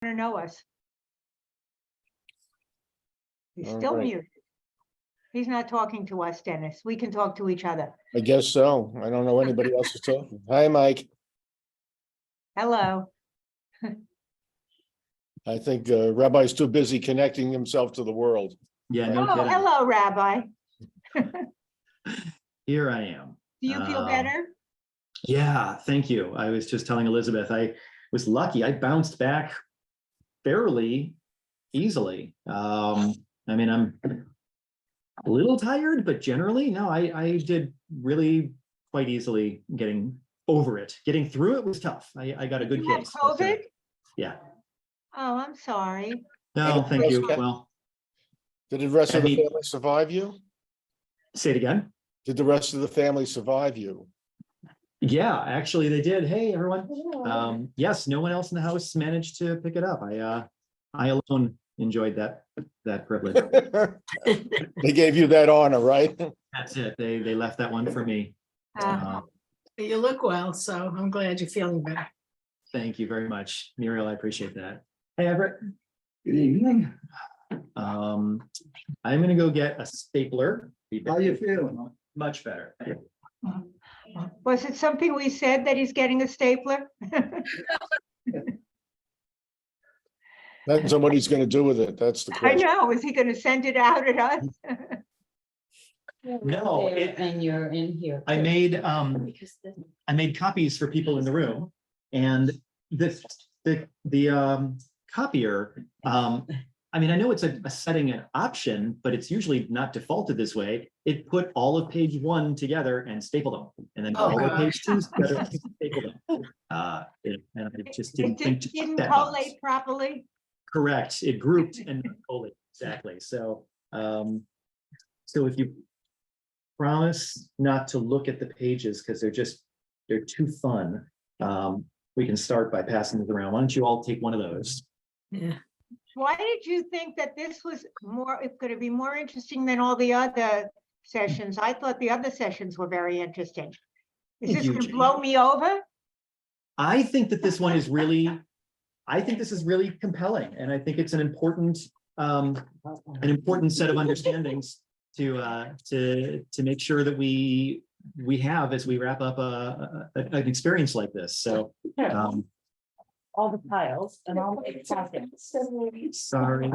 to know us. He's All still right. muted. He's not talking to us, Dennis. We can talk to each other. I guess so. I don't know anybody else is talking. Hi, Mike. Hello. I think Rabbi's too busy connecting himself to the world. Yeah, Oh, no kidding. hello, Rabbi. Here I am. Do you feel better? Yeah, thank you. I was just telling Elizabeth, I was lucky. I bounced back fairly easily. I mean, I'm a little tired, but generally, no, I did really quite easily getting over it. Getting through it was tough. I got a good You have case. but, COVID? yeah. Oh, I'm sorry. No, thank you. Well, Did the rest of the I mean- family survive you? say it again. Did the rest of the family survive you? Yeah, actually they did. Hey, everyone. Yes, no one else in the house managed to pick it up. I alone enjoyed that privilege. They gave you that honor, right? That's it. They left that one for me. Uh, You look well, so I'm glad you're feeling better. Thank you very much, Muriel. I appreciate that. Hey, Everett. Good evening. I'm gonna go get a stapler. How you feeling? Much better. Was it something we said that he's getting a stapler? Depends on what he's gonna do with it. That's the I question. know. Is he going to send it out at us? No, There, and you're in here. I too. made Because the- I made copies for people in the room, and the copier, I mean, I know it's a setting an option, but it's usually not defaulted this way. It put all of page 1 together and stapled them, and then Oh, all of gosh. page 2 together and stapled them. And I just didn't It think to check didn't that box. collate properly? Correct. It grouped and collated, exactly. So, so if you promise not to look at the pages because they're too fun, we can start by passing it around. Why don't you all take one of those? Yeah. Why did you think that this was more, it's going to be more interesting than all the other sessions? I thought the other sessions were very interesting. Is Thank this you, going to Jane. blow me over? I think that this one is really, I think this is really compelling, and I think it's an important set of understandings to make sure that we have as we wrap up an experience like this. So, All the piles and all the pockets. sorry,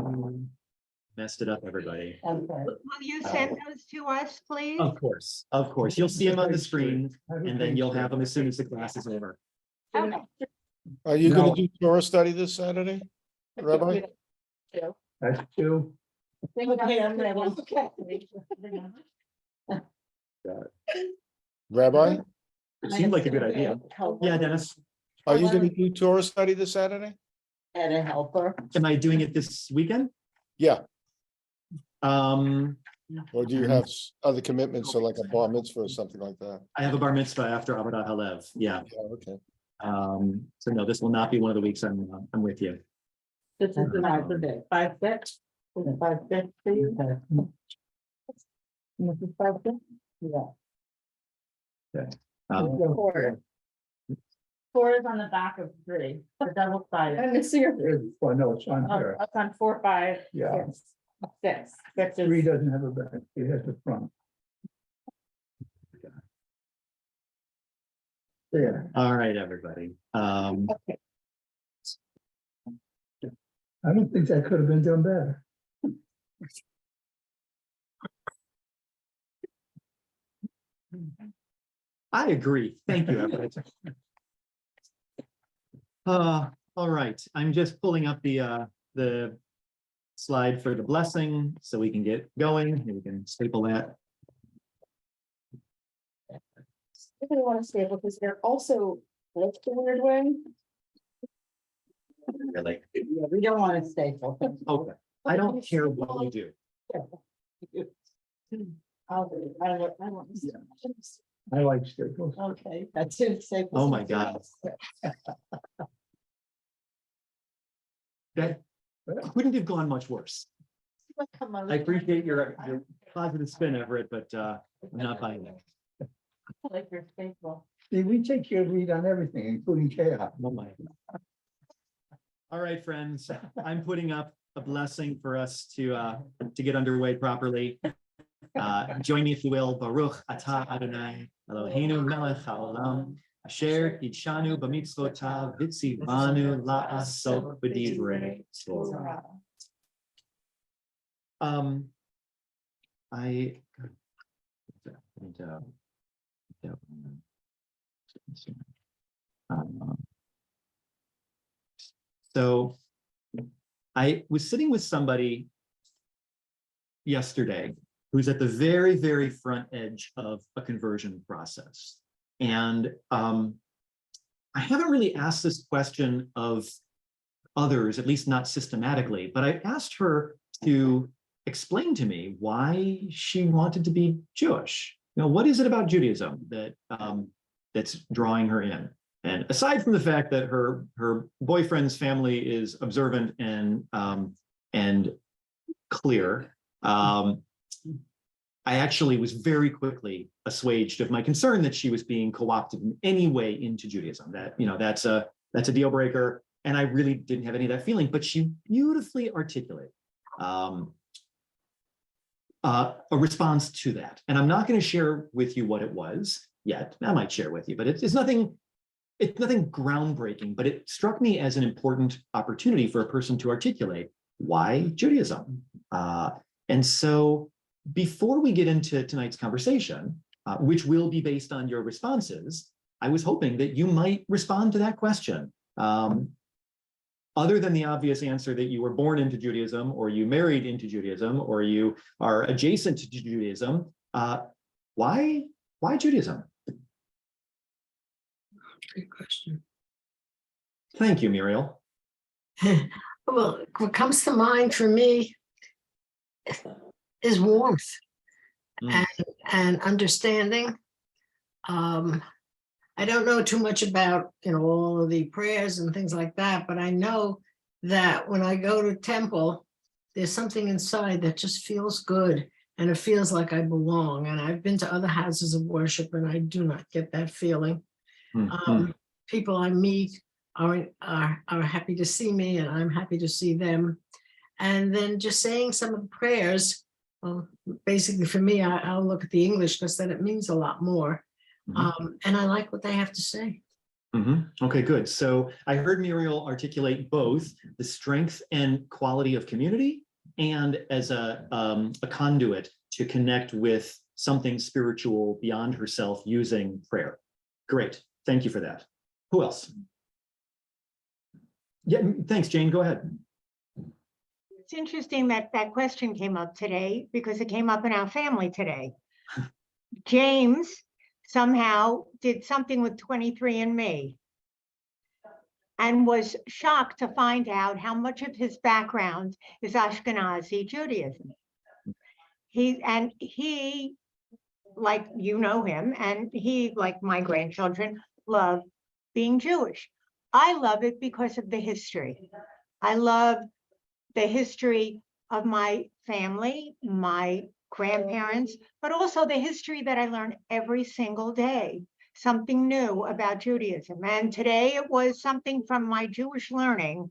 messed it up, everybody. Okay. Will you send those to us, please? Of course, you'll see them on the screen, and then you'll have them as soon as the class is over. Okay. Are you No. gonna do Torah study this Saturday, Rabbi? That's two. Okay, I'm ready. Rabbi, It seemed like a good idea. Yeah, Dennis, are you gonna do Torah study this Saturday? And a helper. am I doing it this weekend? Yeah, Um, or do you have other commitments, so like a bar mitzvah or something like that? I have a bar mitzvah after Avodat Halev. Yeah. Yeah, okay. So no, this will not be one of the weeks I'm with you. This is the night of day, 5-6. 5-6 for you. This is 5-6? Yeah. Um, Four. Four is on the back of 3, the double sided. And it's here. Well, no, it's on Oh, here. it's on 4, 5, Yeah. 6. 6 Three is, doesn't have a back, it has the front. There, all right, everybody. I don't think that could have been done better. I agree. Thank you, Everett. All right, I'm just pulling up the slide for the blessing so we can get going. We can staple that. I really want to stay because they're also flipped a weird way. Really. yeah, we don't want to staple. Okay. I don't care what we do. I want to Yeah. I like staples. Okay, that's it. Staples. Oh, my God. That couldn't have gone much worse. Come on, I appreciate your positive spin, Everett, but I'm not buying it. I like your staple. See, we take your lead on everything, including chaos. Oh my. All right, friends, I'm putting up a blessing for us to get underway properly. Join me if you will. Baruch atah Adonai Eloheinu melech haolam asher idshanu b'mitzvotav v'tzivanu la'asok b'divrei Torah. So I was sitting with somebody yesterday who's at the very, very front edge of a conversion process. And I haven't really asked this question of others, at least not systematically, but I asked her to explain to me why she wanted to be Jewish. You know, what is it about Judaism that that's drawing her in? And aside from the fact that her boyfriend's family is observant and clear, I actually was very quickly assuaged of my concern that she was being co-opted in any way into Judaism. That, you know, that's a deal breaker, and I really didn't have any of that feeling. But she beautifully articulated a response to that, and I'm not going to share with you what it was yet. I might share with you, but it's nothing. It's nothing groundbreaking, but it struck me as an important opportunity for a person to articulate why Judaism. And so before we get into tonight's conversation, which will be based on your responses, I was hoping that you might respond to that question. Other than the obvious answer that you were born into Judaism, or you married into Judaism, or you are adjacent to Judaism, why Judaism? Good question. Thank you, Muriel. Well, what comes to mind for me is warmth Mm. and understanding. I don't know too much about, all of the prayers and things like that, but I know that when I go to temple, there's something inside that just feels good, and it feels like I belong. And I've been to other houses of worship, and I do not get that feeling. Mm. People I meet are happy to see me, and I'm happy to see them. And then just saying some of the prayers, well, basically for me, I'll look at the English because then it means a lot more. And I like what they have to say. Okay, good. So I heard Muriel articulate both the strength and quality of community, and as a conduit to connect with something spiritual beyond herself using prayer. Great. Thank you for that. Who else? Yeah, thanks, Jane. Go ahead. It's interesting that that question came up today because it came up in our family today. James somehow did something with 23andMe and was shocked to find out how much of his background is Ashkenazi Judaism. He, like you know him, and he, like my grandchildren, love being Jewish. I love it because of the history. I love the history of my family, my grandparents, but also the history that I learn every single day, something new about Judaism. And today it was something from my Jewish learning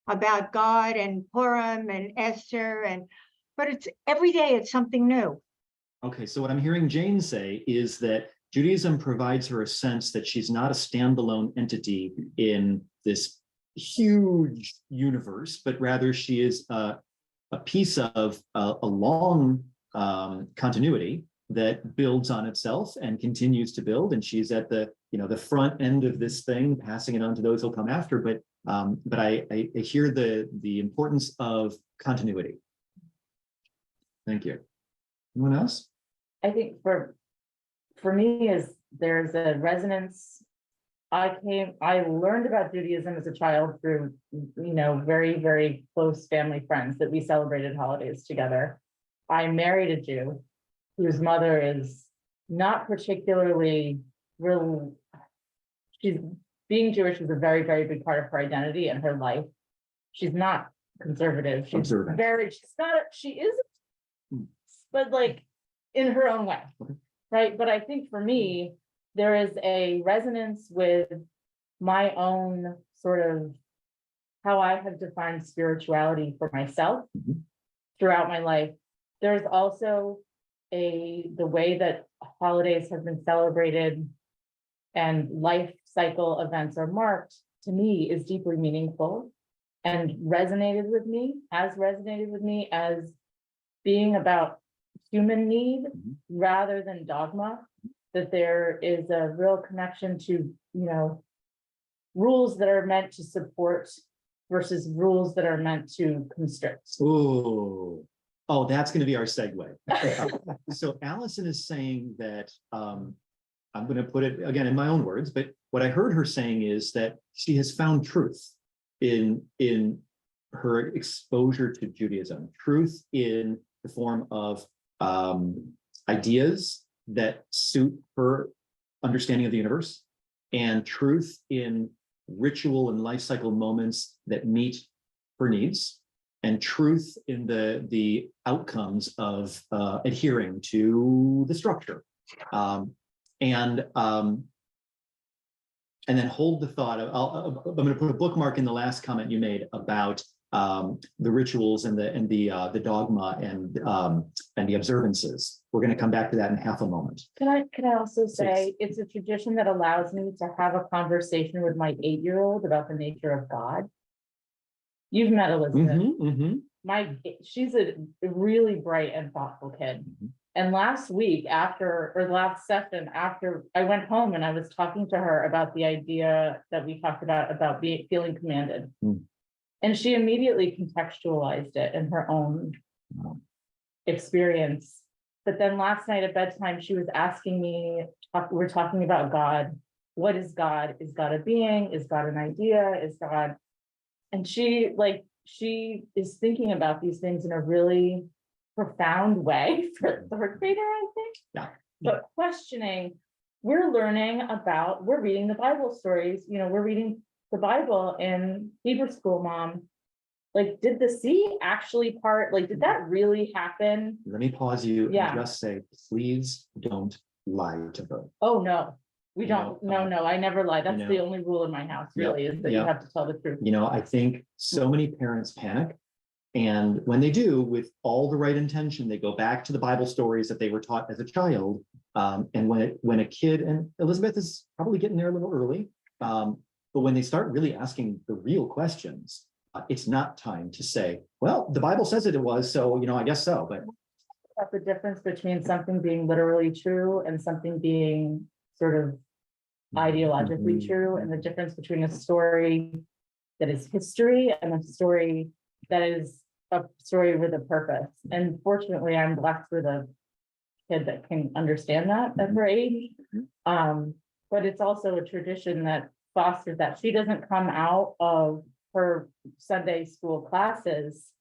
about God and Purim and Esther, but it's every day it's something new. Okay, so what I'm hearing Jane say is that Judaism provides her a sense that she's not a standalone entity in this huge universe, but rather she is a piece of a long continuity that builds on itself and continues to build. And she's at the front end of this thing, passing it on to those who'll come after. But I hear the importance of continuity. Thank you. Anyone else? I think for me there's a resonance. I learned about Judaism as a child through, very, very close family friends that we celebrated holidays together. I married a Jew whose mother is not particularly being Jewish is a very, very big part of her identity and her life. She's not conservative. She's Observant. she is, but like in her own way, right? But I think for me, there is a resonance with my own sort of how I have defined spirituality for myself Mhm. throughout my life. There's also the way that holidays have been celebrated and life cycle events are marked, to me, is deeply meaningful and has resonated with me as being about human need Mhm. rather than dogma, that there is a real connection to, rules that are meant to support versus rules that are meant to constrict. Ooh. Oh, that's going to be our segue. So Allison is saying that, I'm going to put it again in my own words, but what I heard her saying is that she has found truth in her exposure to Judaism, truth in the form of ideas that suit her understanding of the universe, and truth in ritual and life cycle moments that meet her needs, and truth in the outcomes of adhering to the structure. And then hold the thought of, I'm going to put a bookmark in the last comment you made about the rituals and the dogma and the observances. We're going to come back to that in half a moment. Can I also say, it's a tradition that allows me to have a conversation with my 8-year-old about the nature of God. You've met Elizabeth. She's a really bright and thoughtful kid. Mhm. And last session after I went home and I was talking to her about the idea that we talked about feeling commanded. Mm. And she immediately contextualized it in her own experience. But then last night at bedtime, she was asking me, we're talking about God. What is God? Is God a being? Is God an idea? Is God? And she is thinking about these things in a really profound way for a third grader, I think. Yeah. But questioning, we're reading the Bible stories, we're reading the Bible in Hebrew school, Mom. Like, did the sea actually part? Like, did that really happen? Let me pause you Yeah. and just say, please don't lie to her. Oh, no. We You don't, know, no, I never lie. That's know, the only rule in my house, Yep, really, is that you yep. have to tell the truth. I think so many parents panic. And when they do, with all the right intention, they go back to the Bible stories that they were taught as a child. And when a kid, and Elizabeth is probably getting there a little early, but when they start really asking the real questions, it's not time to say, well, the Bible says it was, so, I guess so. But About the difference between something being literally true and something being sort of ideologically Mhm. true, and the difference between a story that is history and a story that is a story with a purpose. And fortunately, I'm blessed with a kid that can understand that at her age. But it's also a tradition that fosters that. She doesn't come out of her Sunday school classes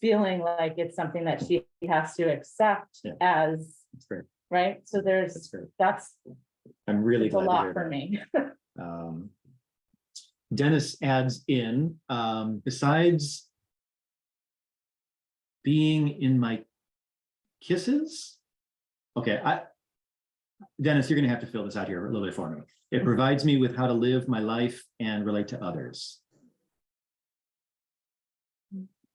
feeling like it's something that she has to accept as, That's great. right? So That's great. I'm really it's a glad to lot hear for that. me. Dennis adds in, besides being in my kisses. Okay, Dennis, you're going to have to fill this out here a little bit for me. It provides me with how to live my life and relate to others.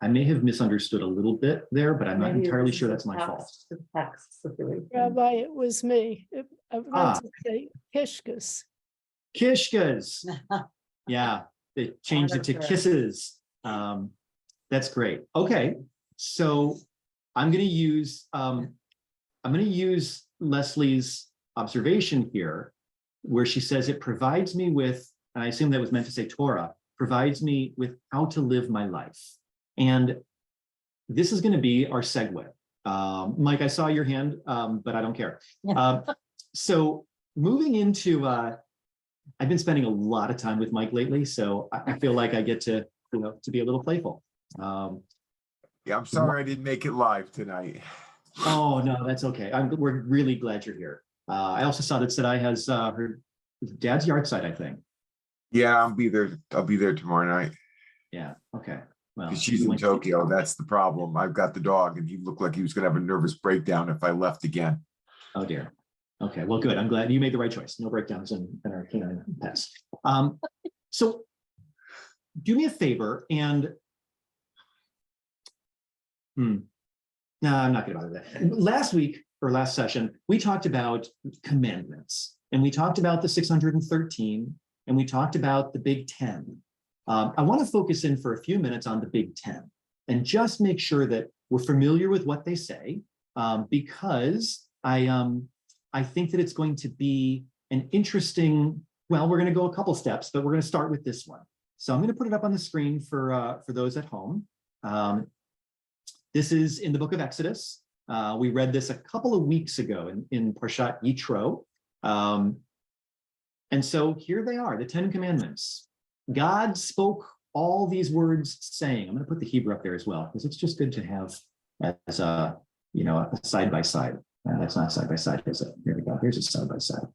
I may have misunderstood a little bit there, but I'm not Maybe entirely this sure is a that's my fault. text situation. Rabbi, it was me. I meant Ah. to say kishkas. Kishkas. Yeah, they changed it to Wonderful. kisses. That's great. Okay, so I'm going to use Leslie's observation here, where she says it provides me with, and I assume that was meant to say Torah, provides me with how to live my life. And this is going to be our segue. Mike, I saw your hand, but I don't care. So moving into, I've been spending a lot of time with Mike lately, so I feel like I get to be a little playful. Yeah, I'm sorry I didn't make it live tonight. Oh, no, that's okay. We're really glad you're here. I also saw that Sadai has her dad's yard site, I think. Yeah, I'll be there tomorrow night. Yeah, okay. Well, Because she's in Tokyo. That's the problem. I've got the dog and he looked like he was gonna have a nervous breakdown if I left again. Oh dear. Okay, well, good. I'm glad you made the right choice. No breakdowns in our canine pets. So do me a favor and no, I'm not gonna bother that. Last week or last session, we talked about commandments, and we talked about the 613, and we talked about the Big Ten. I want to focus in for a few minutes on the Big Ten and just make sure that we're familiar with what they say, because I think that it's going to be an interesting, well, we're going to go a couple steps, but we're going to start with this one. So I'm going to put it up on the screen for those at home. This is in the book of Exodus. We read this a couple of weeks ago in Parshat Yitro. And so here they are, the 10 commandments. God spoke all these words saying, I'm going to put the Hebrew up there as well, because it's just good to have as a, a side by side. That's not side by side, is it? Here we go. Here's a side by side.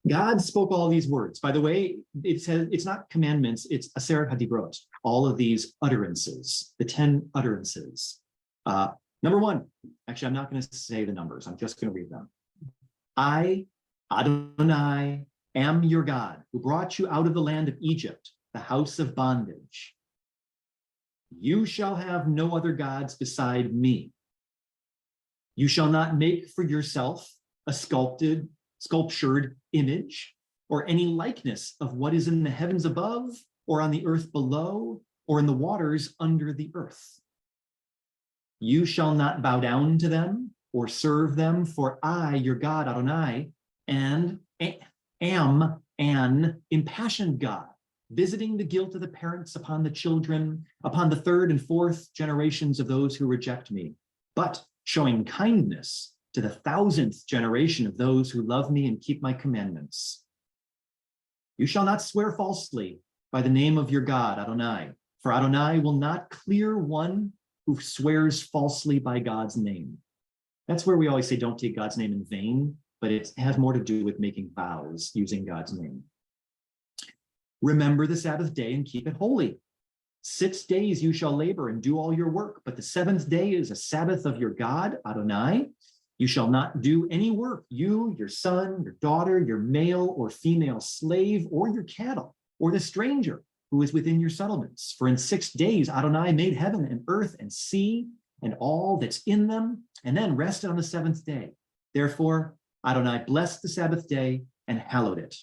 God spoke all these words. By the way, it says it's not commandments, it's Aseret HaDibrot, all of these utterances, the 10 utterances. Number one, actually, I'm not going to say the numbers. I'm just going to read them. I, Adonai, am your God, who brought you out of the land of Egypt, the house of bondage. You shall have no other gods beside me. You shall not make for yourself a sculptured image or any likeness of what is in the heavens above or on the earth below or in the waters under the earth. You shall not bow down to them or serve them, for I, your God, Adonai, and am an impassioned God, visiting the guilt of the parents upon the children, upon the third and fourth generations of those who reject me, but showing kindness to the 1,000th generation of those who love me and keep my commandments. You shall not swear falsely by the name of your God, Adonai, for Adonai will not clear one who swears falsely by God's name. That's where we always say don't take God's name in vain, but it has more to do with making vows using God's name. Remember the Sabbath day and keep it holy. 6 days you shall labor and do all your work, but the 7th day is a Sabbath of your God, Adonai. You shall not do any work, you, your son, your daughter, your male or female slave, or your cattle, or the stranger who is within your settlements. For in 6 days Adonai made heaven and earth and sea and all that's in them, and then rested on the 7th day. Therefore, Adonai blessed the Sabbath day and hallowed it.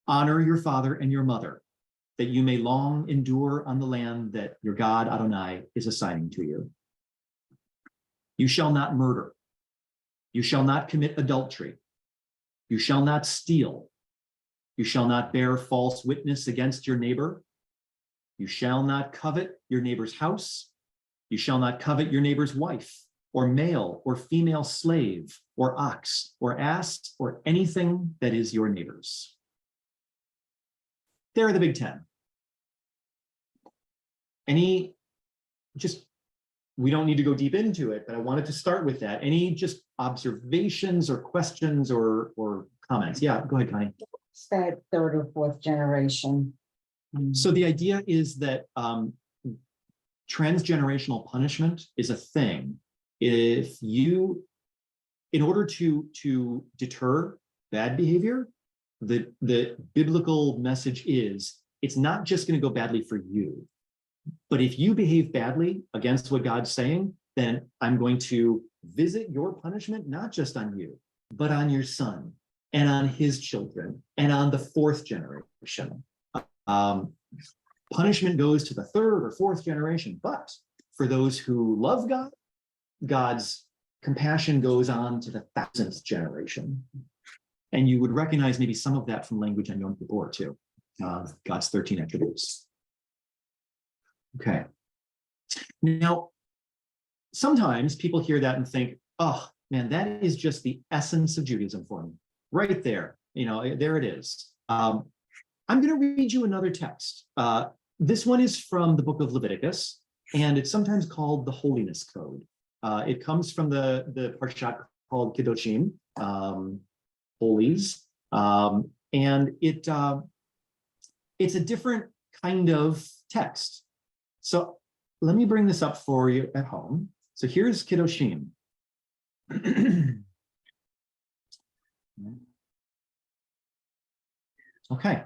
Honor your father and your mother, that you may long endure on the land that your God Adonai is assigning to you. You shall not murder. You shall not commit adultery. You shall not steal. You shall not bear false witness against your neighbor. You shall not covet your neighbor's house. You shall not covet your neighbor's wife, or male or female slave, or ox, or ass, or anything that is your neighbor's. There are the Big Ten. We don't need to go deep into it, but I wanted to start with that. Any just observations or questions or comments? Yeah, go ahead, Connie. It's that third or fourth generation. So the idea is that transgenerational punishment is a thing. In order to deter bad behavior, the biblical message is it's not just going to go badly for you. But if you behave badly against what God's saying, then I'm going to visit your punishment, not just on you, but on your son and on his children and on the 4th generation. Punishment goes to the 3rd or 4th generation, but for those who love God, God's compassion goes on to the 1,000th generation. And you would recognize maybe some of that from language on Yom Kippur too, God's 13 attributes. Okay. Now, sometimes people hear that and think, oh, man, that is just the essence of Judaism for me. Right there, there it is. I'm going to read you another text. This one is from the book of Leviticus, and it's sometimes called the Holiness Code. It comes from the parshat called Kedoshim, Holies, and it's a different kind of text. So let me bring this up for you at home. So here's Kedoshim. Okay.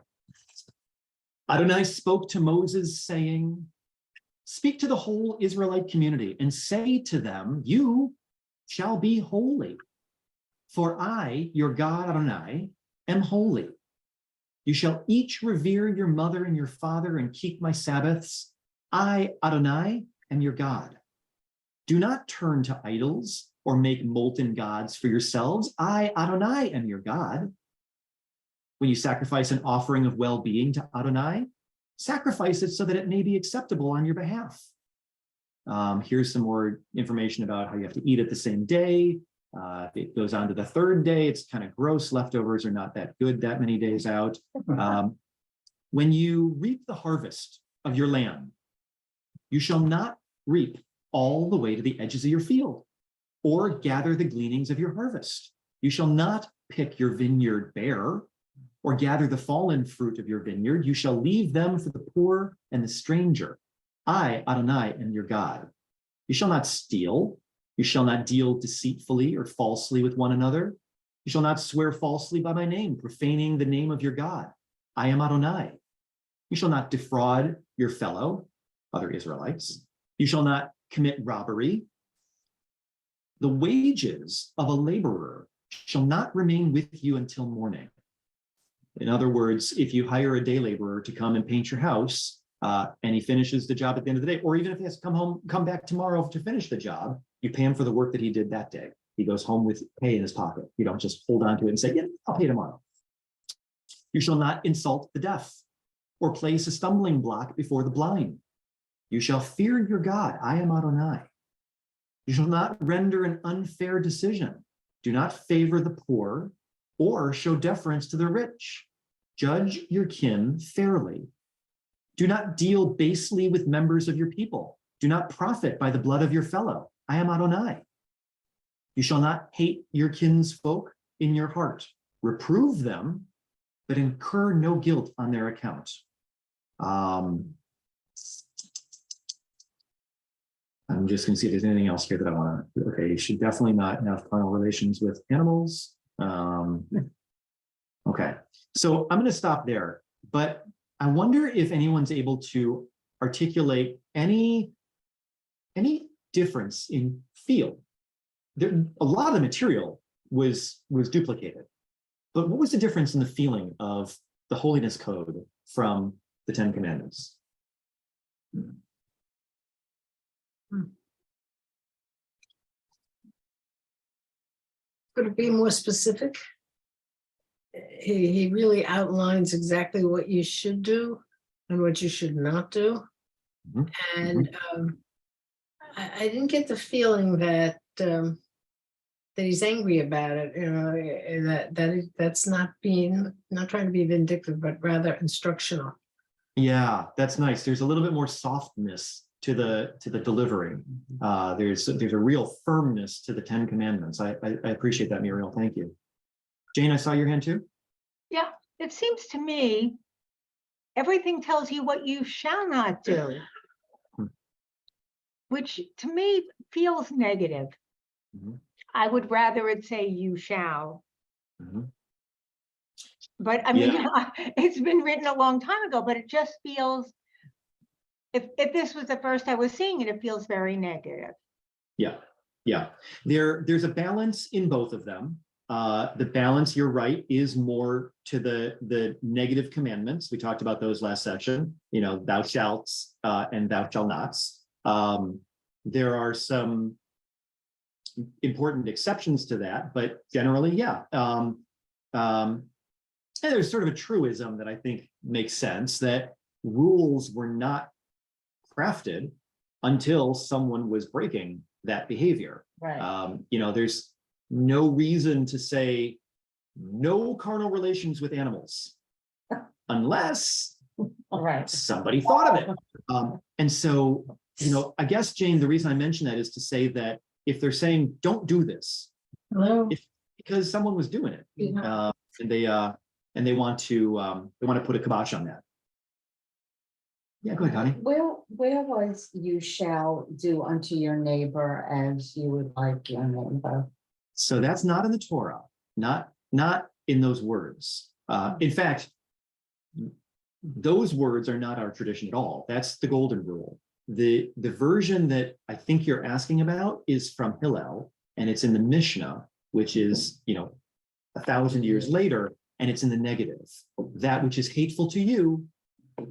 Adonai spoke to Moses, saying, speak to the whole Israelite community and say to them, you shall be holy, for I, your God Adonai, am holy. You shall each revere your mother and your father and keep my Sabbaths. I, Adonai, am your God. Do not turn to idols or make molten gods for yourselves. I, Adonai, am your God. When you sacrifice an offering of well-being to Adonai, sacrifice it so that it may be acceptable on your behalf. Here's some more information about how you have to eat it the same day. If it goes on to the third day, it's kind of gross. Leftovers are not that good that many days out. When you reap the harvest of your land, you shall not reap all the way to the edges of your field or gather the gleanings of your harvest. You shall not pick your vineyard bare or gather the fallen fruit of your vineyard. You shall leave them for the poor and the stranger. I, Adonai, am your God. You shall not steal. You shall not deal deceitfully or falsely with one another. You shall not swear falsely by my name, profaning the name of your God. I am Adonai. You shall not defraud your fellow, other Israelites. You shall not commit robbery. The wages of a laborer shall not remain with you until morning. In other words, if you hire a day laborer to come and paint your house, and he finishes the job at the end of the day, or even if he has to come back tomorrow to finish the job, you pay him for the work that he did that day. He goes home with pay in his pocket. You don't just hold on to it and say, yeah, I'll pay tomorrow. You shall not insult the deaf or place a stumbling block before the blind. You shall fear your God. I am Adonai. You shall not render an unfair decision. Do not favor the poor or show deference to the rich. Judge your kin fairly. Do not deal basely with members of your people. Do not profit by the blood of your fellow. I am Adonai. You shall not hate your kinsfolk in your heart. Reprove them, but incur no guilt on their account. I'm just going to see if there's anything else here that I want to. Okay, you should definitely not have carnal relations with animals. Okay, so I'm going to stop there, but I wonder if anyone's able to articulate any difference in feel. A lot of the material was duplicated, but what was the difference in the feeling of the holiness code from the Ten Commandments? Could it be more specific? He really outlines exactly what you should do and what you should not do. Mhm. And I didn't get the feeling that that he's angry about it, you know, that's not trying to be vindictive, but rather instructional. Yeah, that's nice. There's a little bit more softness to the delivery. There's a real firmness to the Ten Commandments. I appreciate that, Muriel. Thank you. Jane, I saw your hand too. Yeah, it seems to me everything tells you what you shall not do, which to me feels negative. Mhm. I would rather it say you shall. Mhm. But I mean, it's been written a long time ago, but it just feels, if this was the first I was seeing it, it feels very negative. Yeah, yeah. There's a balance in both of them. The balance, you're right, is more to the negative commandments. We talked about those last session, you know, thou shalt and thou shalt nots. There are some important exceptions to that, but generally, yeah. And there's sort of a truism that I think makes sense, that rules were not crafted until someone was breaking that behavior. Right. You know, there's no reason to say no carnal relations with animals unless Right. somebody thought of it. And so, you know, I guess, Jane, the reason I mention that is to say that if they're saying don't do this, Hello? because someone was doing it, Yeah. and they want to put a kibosh on that. Yeah, go ahead, Connie. Where was you shall do unto your neighbor as you would like your neighbor? So that's not in the Torah, not in those words. In fact, those words are not our tradition at all. That's the golden rule. The version that I think you're asking about is from Hillel, and it's in the Mishnah, which is, 1,000 years later, and it's in the negative. That which is hateful to you,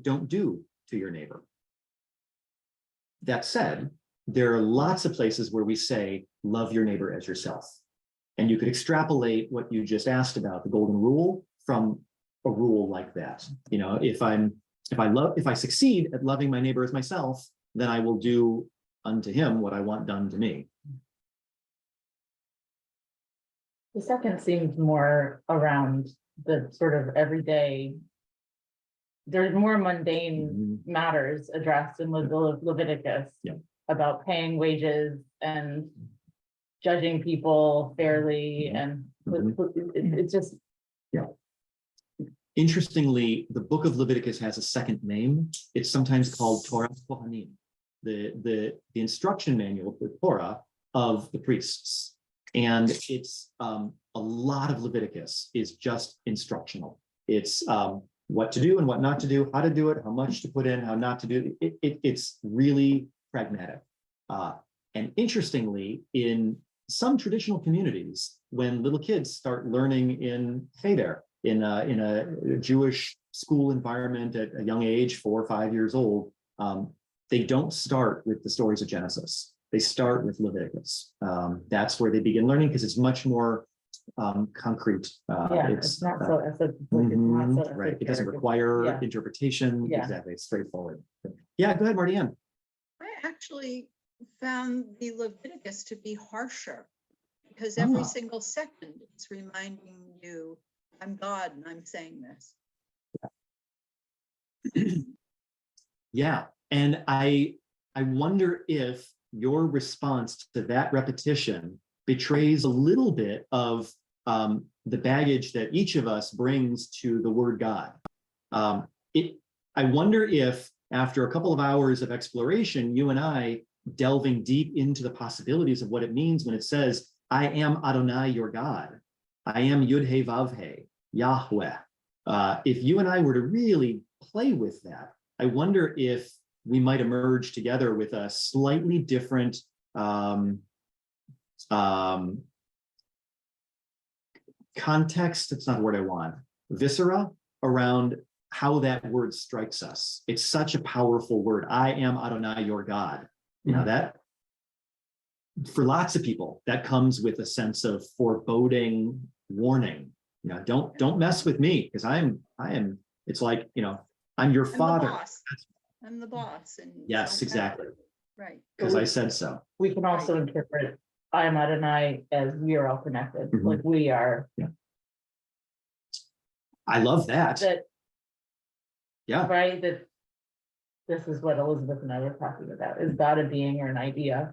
don't do to your neighbor. That said, there are lots of places where we say, love your neighbor as yourself. And you could extrapolate what you just asked about, the golden rule, from a rule like that. If I succeed at loving my neighbor as myself, then I will do unto him what I want done to me. The second seems more around the sort of everyday. There's more mundane matters addressed in Leviticus. Yeah. About paying wages and judging people fairly, and it's just. Yeah. Interestingly, the book of Leviticus has a second name. It's sometimes called Torah Kohanim, the instruction manual for Torah of the priests. And it's a lot of Leviticus is just instructional. It's what to do and what not to do, how to do it, how much to put in, how not to do it. It's really pragmatic. And interestingly, in some traditional communities, when little kids start learning in Cheder, in a Jewish school environment at a young age, 4 or 5 years old, they don't start with the stories of Genesis. They start with Leviticus. That's where they begin learning because it's much more concrete. It's not so esoteric. Right. It doesn't require Yeah. interpretation. Yeah. Exactly. It's straightforward. Yeah, go ahead, Marty Ann. I actually found the Leviticus to be harsher because every single second it's reminding you, I'm God and I'm saying this. Yeah. And I wonder if your response to that repetition betrays a little bit of the baggage that each of us brings to the word God. I wonder if after a couple of hours of exploration, you and I delving deep into the possibilities of what it means when it says, I am Adonai, your God. I am Yud-He Vav-He, Yahweh. If you and I were to really play with that, I wonder if we might emerge together with a slightly different context, it's not the word I want, viscera around how that word strikes us. It's such a powerful word. I am Adonai, your God. That for lots of people, that comes with a sense of foreboding warning. Don't mess with me because I am, it's like, I'm your father. I'm the boss. And Yes, exactly. Right. Because I said so. We can also interpret I am Adonai as we are all connected, Mhm. like we are. I love that. Yeah. Right, that this is what Elizabeth and I were talking about. Is God a being or an idea?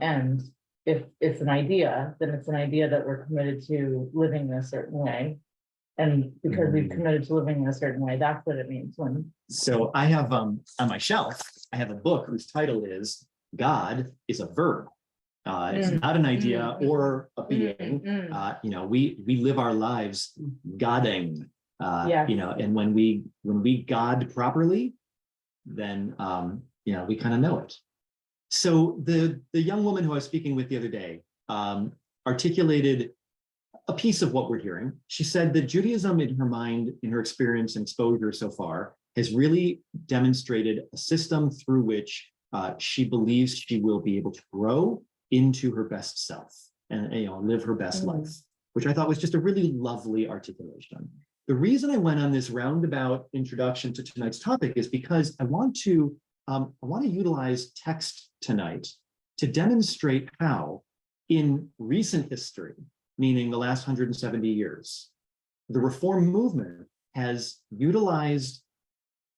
And if it's an idea, then it's an idea that we're committed to living in a certain way. And because we've committed to living in a certain way, that's what it means when. So I have on my shelf, I have a book whose title is God is a Verb. It's not an idea or a being. We live our lives Godding. And when we God properly, then we kind of know it. So the young woman who I was speaking with the other day articulated a piece of what we're hearing. She said that Judaism, in her mind, in her experience and exposure so far, has really demonstrated a system through which she believes she will be able to grow into her best self and live her best life, which I thought was just a really lovely articulation. The reason I went on this roundabout introduction to tonight's topic is because I want to utilize text tonight to demonstrate how, in recent history, meaning the last 170 years, the Reform movement has utilized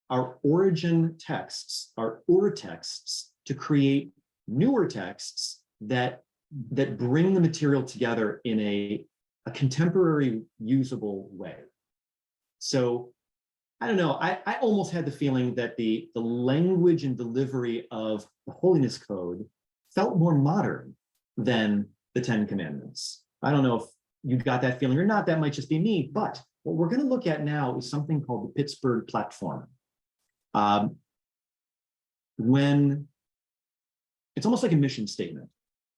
our origin texts, our Ur texts, to create newer texts that bring the material together in a contemporary, usable way. So I don't know, I almost had the feeling that the language and delivery of the Holiness Code felt more modern than the 10 Commandments. I don't know if you got that feeling or not, that might just be me, but what we're going to look at now is something called the Pittsburgh Platform. When it's almost like a mission statement.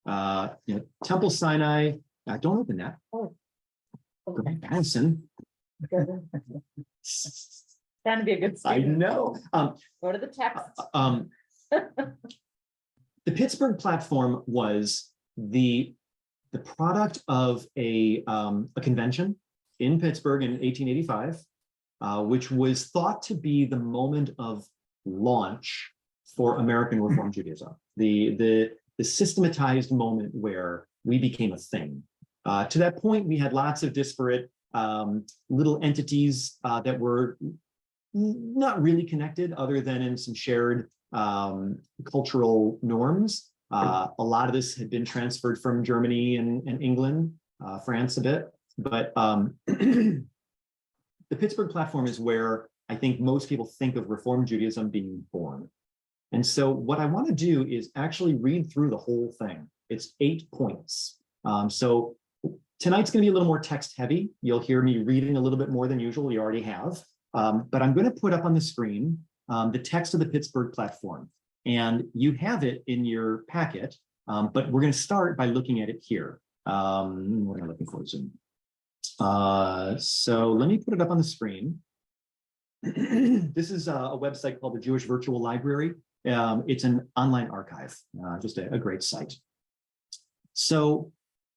Temple Sinai, don't open that. Oh. Go back, Madison. Trying to be a good I student. know. Go to the text. The Pittsburgh Platform was the product of a convention in Pittsburgh in 1885, which was thought to be the moment of launch for American Reform Judaism, the systematized moment where we became a thing. To that point, we had lots of disparate little entities that were not really connected other than in some shared cultural norms. A lot of this had been transferred from Germany and England, France a bit, but the Pittsburgh Platform is where I think most people think of Reform Judaism being born. And so what I want to do is actually read through the whole thing. It's 8 points. So tonight's going to be a little more text heavy. You'll hear me reading a little bit more than usual. You already have. But I'm going to put up on the screen the text of the Pittsburgh Platform. And you have it in your packet, but we're going to start by looking at it here. What am I looking for? Zoom. So let me put it up on the screen. This is a website called the Jewish Virtual Library. It's an online archive, just a great site. So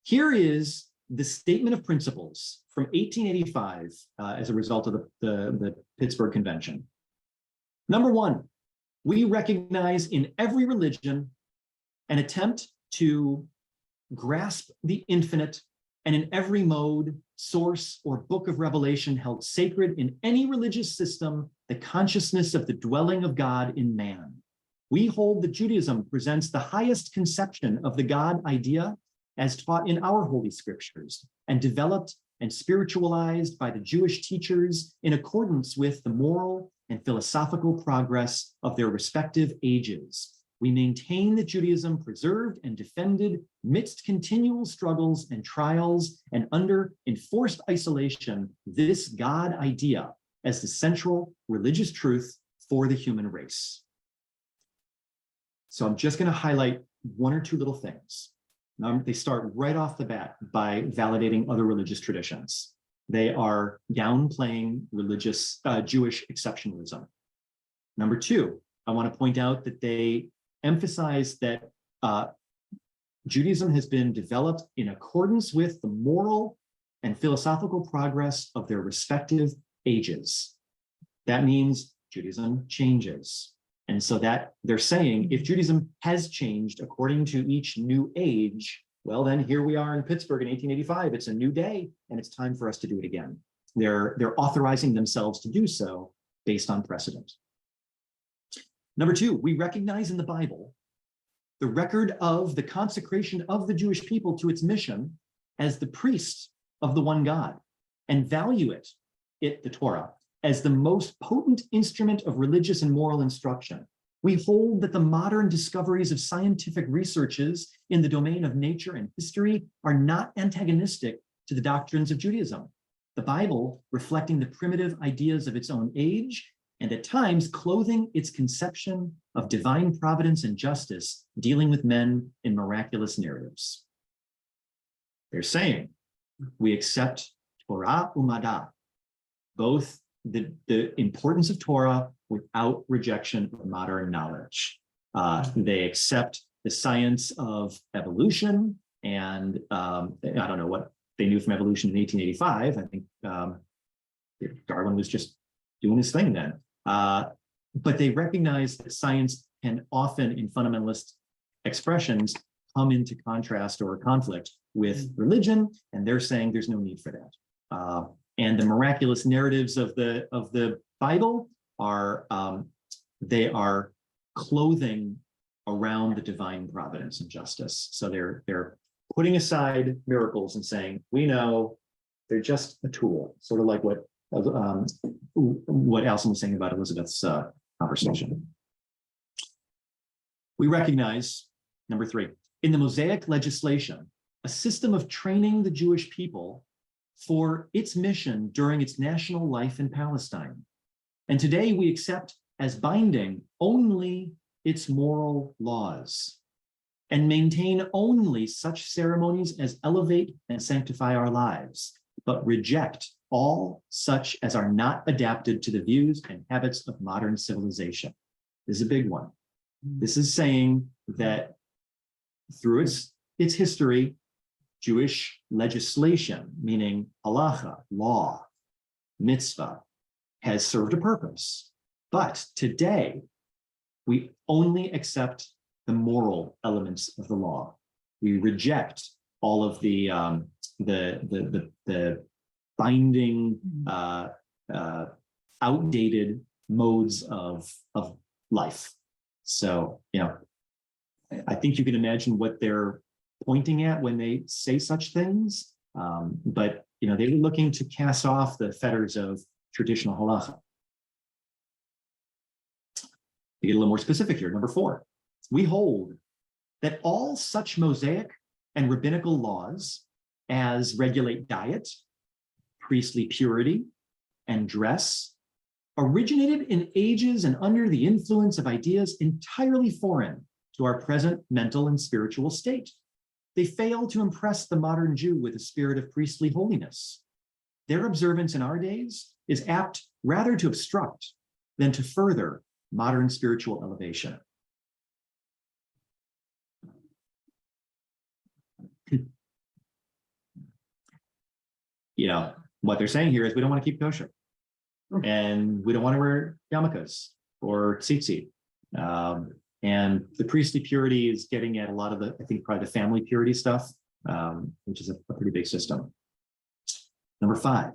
here is the statement of principles from 1885 as a result of the Pittsburgh Convention. Number one, we recognize in every religion an attempt to grasp the infinite, and in every mode, source, or book of revelation held sacred in any religious system, the consciousness of the dwelling of God in man. We hold that Judaism presents the highest conception of the God idea as taught in our holy scriptures and developed and spiritualized by the Jewish teachers in accordance with the moral and philosophical progress of their respective ages. We maintain that Judaism preserved and defended midst continual struggles and trials and under enforced isolation this God idea as the central religious truth for the human race. So I'm just going to highlight one or two little things. They start right off the bat by validating other religious traditions. They are downplaying religious Jewish exceptionalism. Number two, I want to point out that they emphasize that Judaism has been developed in accordance with the moral and philosophical progress of their respective ages. That means Judaism changes. And so that they're saying if Judaism has changed according to each new age, well, then here we are in Pittsburgh in 1885. It's a new day, and it's time for us to do it again. They're authorizing themselves to do so based on precedent. Number two, we recognize in the Bible the record of the consecration of the Jewish people to its mission as the priests of the one God, and value it, the Torah, as the most potent instrument of religious and moral instruction. We hold that the modern discoveries of scientific researches in the domain of nature and history are not antagonistic to the doctrines of Judaism. The Bible, reflecting the primitive ideas of its own age, and at times clothing its conception of divine providence and justice, dealing with men in miraculous narratives. They're saying, we accept Torah umada, both the importance of Torah without rejection of modern knowledge. They accept the science of evolution, and I don't know what they knew from evolution in 1885. I think Darwin was just doing his thing then. But they recognize that science can often, in fundamentalist expressions, come into contrast or conflict with religion, and they're saying there's no need for that. And the miraculous narratives of the Bible are they are clothing around the divine providence and justice. So they're putting aside miracles and saying, we know they're just a tool, sort of like what Alison was saying about Elizabeth's conversation. We recognize, number three, in the Mosaic legislation, a system of training the Jewish people for its mission during its national life in Palestine. And today we accept as binding only its moral laws and maintain only such ceremonies as elevate and sanctify our lives, but reject all such as are not adapted to the views and habits of modern civilization. This is a big one. This is saying that through its history, Jewish legislation, meaning halacha, law, mitzvah, has served a purpose. But today, we only accept the moral elements of the law. We reject all of the binding, outdated modes of life. So, I think you can imagine what they're pointing at when they say such things. But they were looking to cast off the fetters of traditional halacha. To get a little more specific here, number 4, we hold that all such Mosaic and rabbinical laws as regulate diet, priestly purity, and dress originated in ages and under the influence of ideas entirely foreign to our present mental and spiritual state. They fail to impress the modern Jew with a spirit of priestly holiness. Their observance in our days is apt rather to obstruct than to further modern spiritual elevation. What they're saying here is we don't want to keep kosher. And we don't want to wear yarmulkes or tzitzit. And the priestly purity is getting at a lot of I think probably the family purity stuff, which is a pretty big system. Number 5,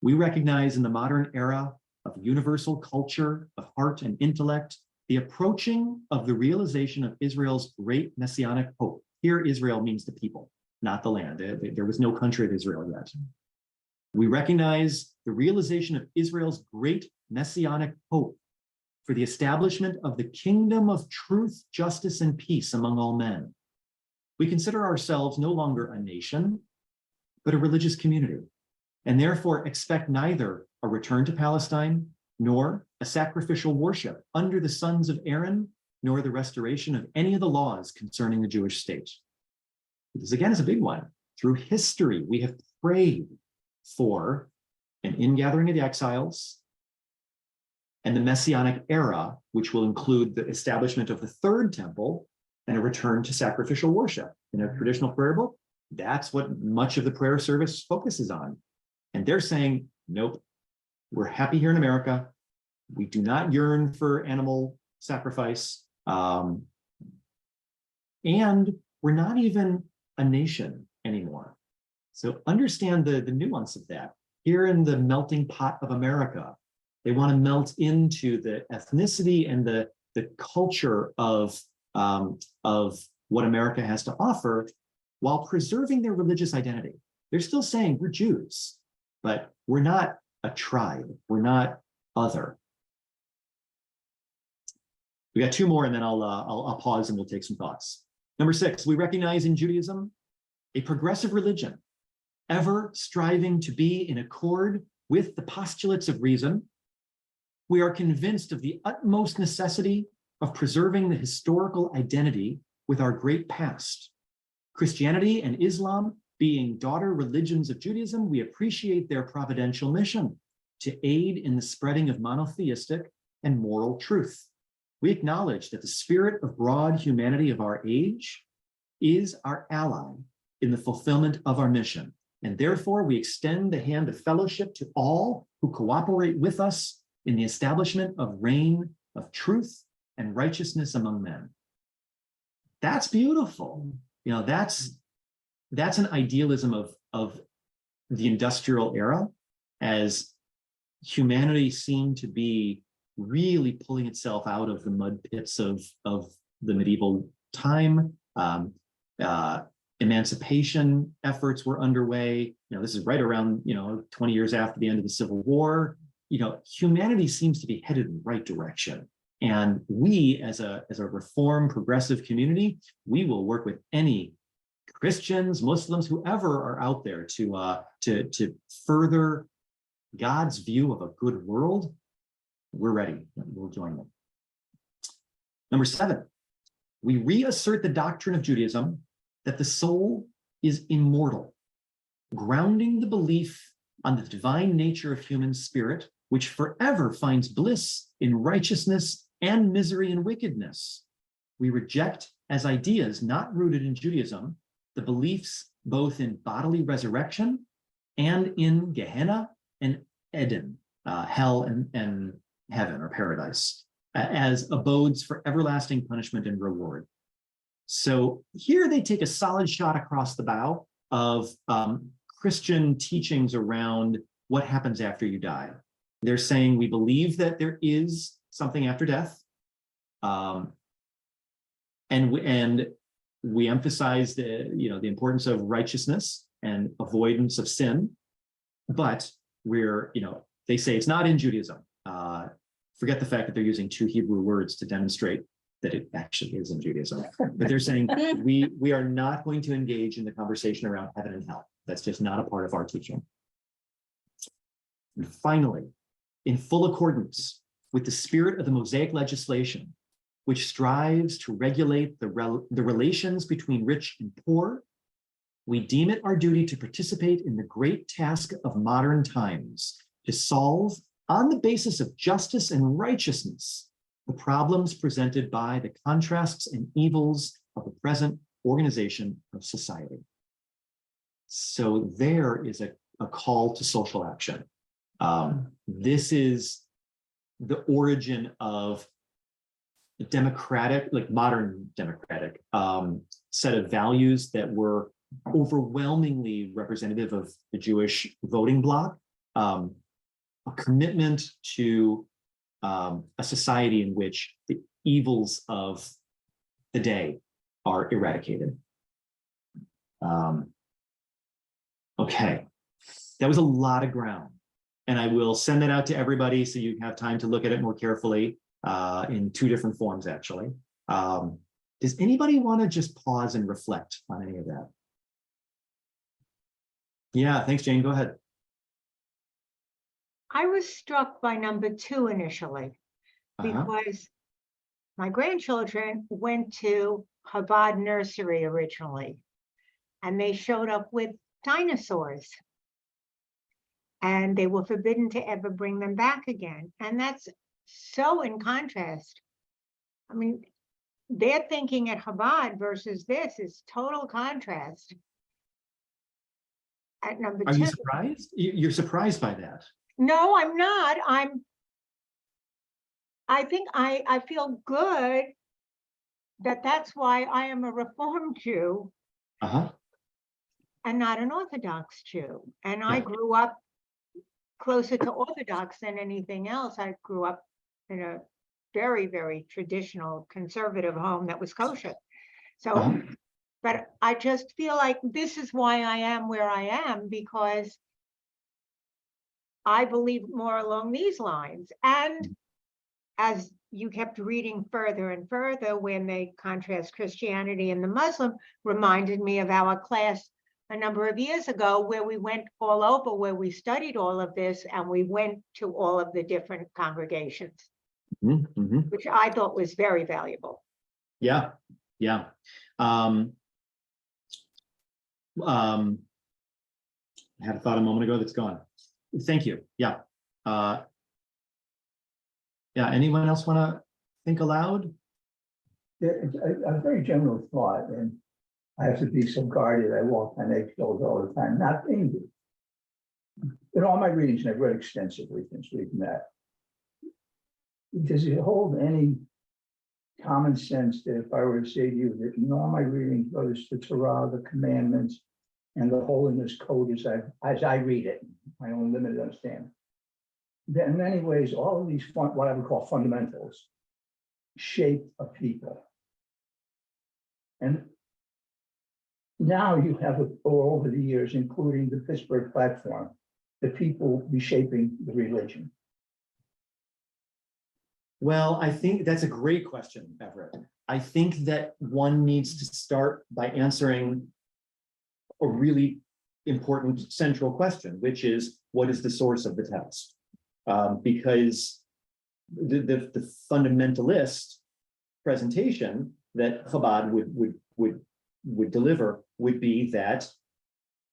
we recognize in the modern era of universal culture, of heart and intellect, the approaching of the realization of Israel's great messianic hope. Here, Israel means the people, not the land. There was no country of Israel yet. We recognize the realization of Israel's great messianic hope for the establishment of the kingdom of truth, justice, and peace among all men. We consider ourselves no longer a nation, but a religious community, and therefore expect neither a return to Palestine, nor a sacrificial worship under the sons of Aaron, nor the restoration of any of the laws concerning the Jewish state. This again is a big one. Through history, we have prayed for an ingathering of the exiles and the Messianic era, which will include the establishment of the third temple and a return to sacrificial worship. In a traditional prayer book, that's what much of the prayer service focuses on. And they're saying, nope, we're happy here in America. We do not yearn for animal sacrifice. And we're not even a nation anymore. So understand the nuance of that. Here in the melting pot of America, they want to melt into the ethnicity and the culture of what America has to offer while preserving their religious identity. They're still saying we're Jews, but we're not a tribe. We're not other. We got 2 more and then I'll pause and we'll take some thoughts. Number 6, we recognize in Judaism a progressive religion, ever striving to be in accord with the postulates of reason. We are convinced of the utmost necessity of preserving the historical identity with our great past. Christianity and Islam being daughter religions of Judaism, we appreciate their providential mission to aid in the spreading of monotheistic and moral truth. We acknowledge that the spirit of broad humanity of our age is our ally in the fulfillment of our mission. And therefore, we extend the hand of fellowship to all who cooperate with us in the establishment of reign of truth and righteousness among men. That's beautiful. That's an idealism of the industrial era, as humanity seemed to be really pulling itself out of the mud pits of the medieval time. Emancipation efforts were underway. This is right around 20 years after the end of the Civil War. Humanity seems to be headed in the right direction. And we, as a reform progressive community, we will work with any Christians, Muslims, whoever are out there to further God's view of a good world, we're ready. We'll join them. Number 7, we reassert the doctrine of Judaism that the soul is immortal, grounding the belief on the divine nature of human spirit, which forever finds bliss in righteousness and misery in wickedness. We reject as ideas not rooted in Judaism the beliefs both in bodily resurrection and in Gehenna and Eden, hell and heaven or paradise, as abodes for everlasting punishment and reward. So here they take a solid shot across the bow of Christian teachings around what happens after you die. They're saying we believe that there is something after death, and we emphasize the importance of righteousness and avoidance of sin, but they say it's not in Judaism. Forget the fact that they're using 2 Hebrew words to demonstrate that it actually is in Judaism. But they're saying we are not going to engage in the conversation around heaven and hell. That's just not a part of our teaching. And finally, in full accordance with the spirit of the Mosaic legislation, which strives to regulate the relations between rich and poor, we deem it our duty to participate in the great task of modern times, to solve, on the basis of justice and righteousness, the problems presented by the contrasts and evils of the present organization of society. So there is a call to social action. This is the origin of democratic, like modern democratic set of values that were overwhelmingly representative of the Jewish voting bloc, a commitment to a society in which the evils of the day are eradicated. Okay, that was a lot of ground, and I will send that out to everybody so you have time to look at it more carefully in 2 different forms, actually. Does anybody want to just pause and reflect on any of that? Yeah, thanks, Jane. Go ahead. I was struck by number 2 initially because my grandchildren went to Chabad nursery originally, and they showed up with dinosaurs, and they were forbidden to ever bring them back again. And that's so in contrast. I mean, their thinking at Chabad versus this is total contrast. At number 2. Are you surprised? You're surprised by that? No, I'm not. I think I feel good that that's why I am a Reformed Jew and not an Orthodox Jew. And I grew up closer to Orthodox than anything else. I grew up in a very, very traditional conservative home that was kosher. So, but I just feel like this is why I am where I am, because I believe more along these lines. And as you kept reading further and further, when they contrast Christianity and the Muslim, reminded me of our class a number of years ago, where we went all over, where we studied all of this, and we went to all of the different congregations, which I thought was very valuable. Yeah. I had a thought a moment ago that's gone. Thank you. Yeah. Anyone else want to think aloud? Yeah, it's a very general thought, and I have to be so guarded. I walk on eggshells all the time, not being in all my readings, and I've read extensively since we've met. Does it hold any common sense that if I were to say to you that in all my readings, whether it's the Torah, the commandments, and the holiness code as I read it, my own limited understanding, that in many ways, all of these what I would call fundamentals shape a people. And now you have over the years, including the Pittsburgh platform, the people reshaping the religion. Well, I think that's a great question, Everett. I think that one needs to start by answering a really important central question, which is, what is the source of the text? Because the fundamentalist presentation that Chabad would deliver would be that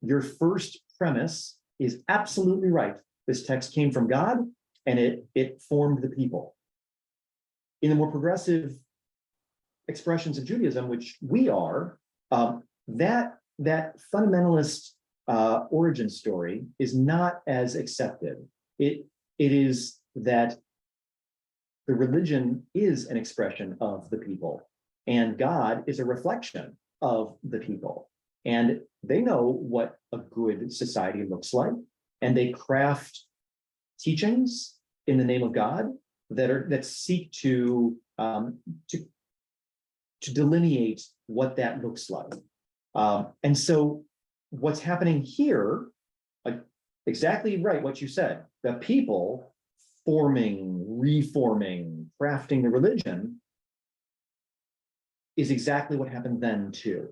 your first premise is absolutely right. This text came from God, and it formed the people. In the more progressive expressions of Judaism, which we are, that fundamentalist origin story is not as accepted. It is that the religion is an expression of the people, and God is a reflection of the people. And they know what a good society looks like, and they craft teachings in the name of God that seek to delineate what that looks like. And so what's happening here, like exactly right, what you said, the people forming, reforming, crafting the religion is exactly what happened then too.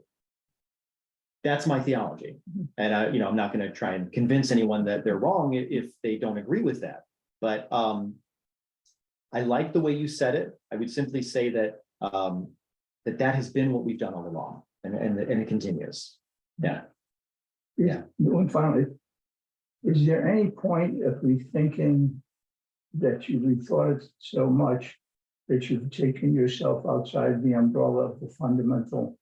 That's my theology. And I'm not going to try and convince anyone that they're wrong if they don't agree with that. But I like the way you said it. I would simply say that that has been what we've done all along, and it continues. Yeah. Yeah. And finally, is there any point of rethinking that you rethought it so much that you've taken yourself outside the umbrella of the fundamental?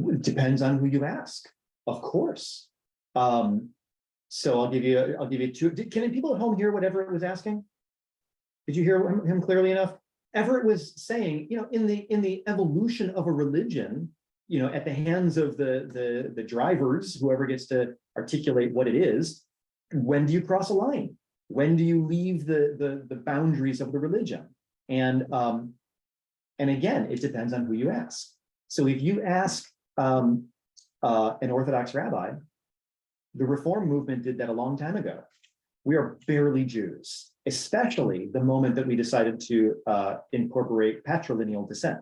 It depends on who you ask, of course. So I'll give you two. Can people at home hear what Everett was asking? Did you hear him clearly enough? Everett was saying, in the evolution of a religion, at the hands of the drivers, whoever gets to articulate what it is, when do you cross a line? When do you leave the boundaries of the religion? And again, it depends on who you ask. So if you ask an Orthodox rabbi, the Reform movement did that a long time ago. We are barely Jews, especially the moment that we decided to incorporate patrilineal descent,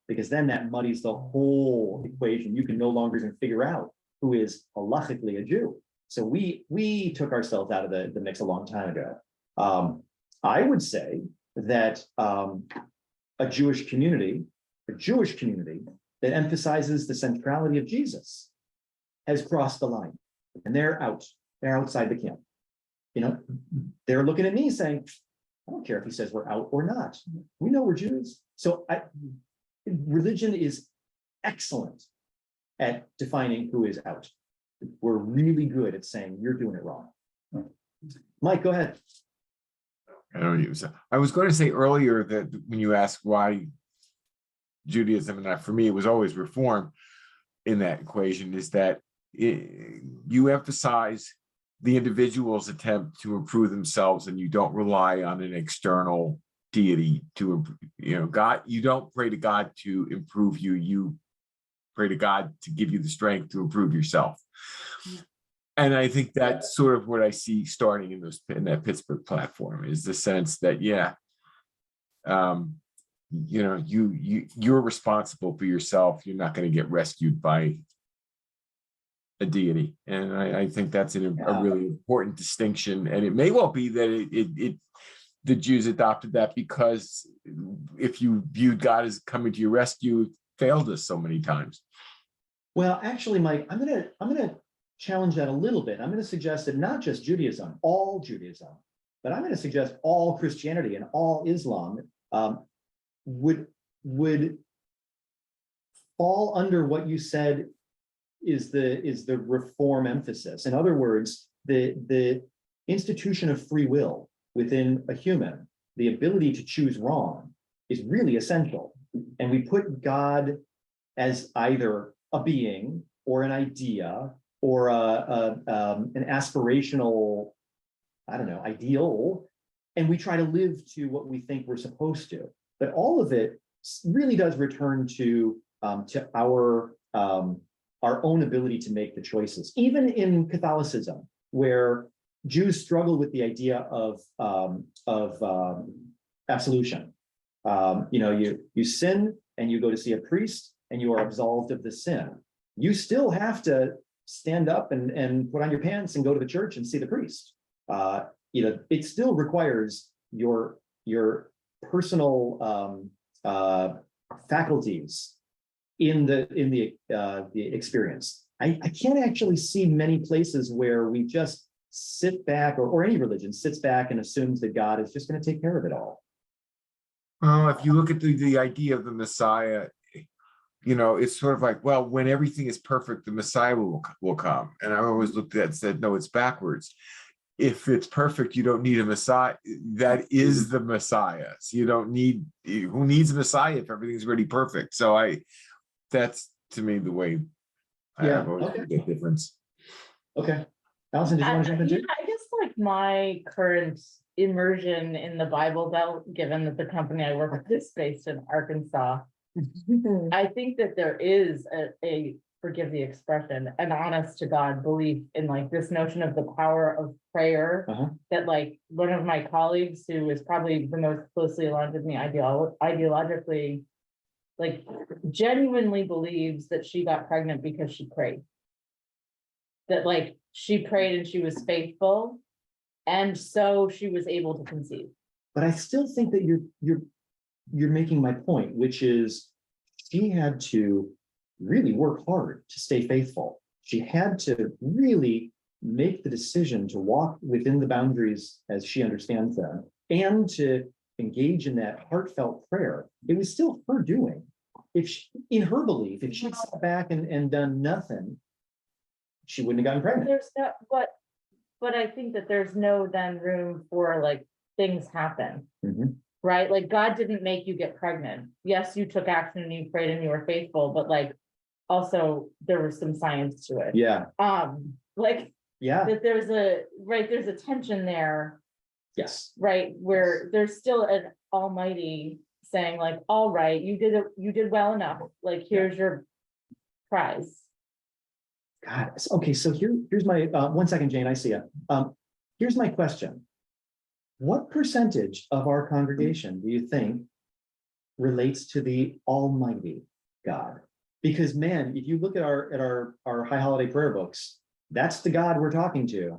because then that muddies the whole equation. You can no longer even figure out who is halachically a Jew. So we took ourselves out of the mix a long time ago. I would say that a Jewish community that emphasizes the centrality of Jesus has crossed the line, and they're outside the camp. They're looking at me saying, I don't care if he says we're out or not. We know we're Jews. So religion is excellent at defining who is out. We're really good at saying you're doing it wrong. Mike, go ahead. I was going to say earlier that when you asked why Judaism, and for me, it was always Reform in that equation, is that you emphasize the individual's attempt to improve themselves, and you don't rely on an external deity to, God. You don't pray to God to improve you. You pray to God to give you the strength to improve yourself. And I think that's sort of what I see starting in that Pittsburgh platform, is the sense that, you're responsible for yourself. You're not going to get rescued by a deity. And I think that's a really important distinction. And it may well be that the Jews adopted that because if you viewed God as coming to your rescue, it failed us so many times. Well, actually, Mike, I'm gonna challenge that a little bit. I'm going to suggest that not just Judaism, all Judaism, but I'm going to suggest all Christianity and all Islam would fall under what you said is the Reform emphasis. In other words, the institution of free will within a human, the ability to choose wrong, is really essential. And we put God as either a being or an idea or an aspirational, ideal, and we try to live to what we think we're supposed to. But all of it really does return to our own ability to make the choices. Even in Catholicism, where Jews struggle with the idea of absolution. You sin and you go to see a priest and you are absolved of the sin. you still have to stand up and put on your pants and go to the church and see the priest. It still requires your personal faculties in the experience. I can't actually see many places where we just sit back, or any religion sits back and assumes that God is just going to take care of it all. If you look at the idea of the Messiah, it's sort of like, well, when everything is perfect, the Messiah will come. And I always looked at it and said, no, it's backwards. If it's perfect, you don't need a Messiah. That is the Messiah. So you don't need, who needs a Messiah if everything's already perfect? So that's to me the way I've always looked at the difference. Okay. Allison, did you want to jump in too? I guess like my current immersion in the Bible Belt, given that the company I work with is based in Arkansas, I think that there is a forgive the expression, an honest to God belief in like this notion of the power of prayer. That like one of my colleagues who is probably the most closely aligned with me ideologically, like genuinely believes that she got pregnant because she prayed. That like she prayed and she was faithful, and so she was able to conceive. But I still think that you're making my point, which is she had to really work hard to stay faithful. She had to really make the decision to walk within the boundaries as she understands them, and to engage in that heartfelt prayer. It was still her doing. In her belief, if she'd sat back and done nothing, she wouldn't have gotten pregnant. There's no, but I think that there's no then room for like things happen. Right? Like God didn't make you get pregnant. Yes, you took action and you prayed and you were faithful, but like also there was some science to it. Yeah. That there's a tension there. Yes. Right, where there's still an almighty saying like, all right, you did well enough. Like, here's your prize. God. Okay. So here's my, 1 second, Jane, I see you. Here's my question. What percentage of our congregation do you think relates to the Almighty God? Because man, if you look at our high holiday prayer books, that's the God we're talking to.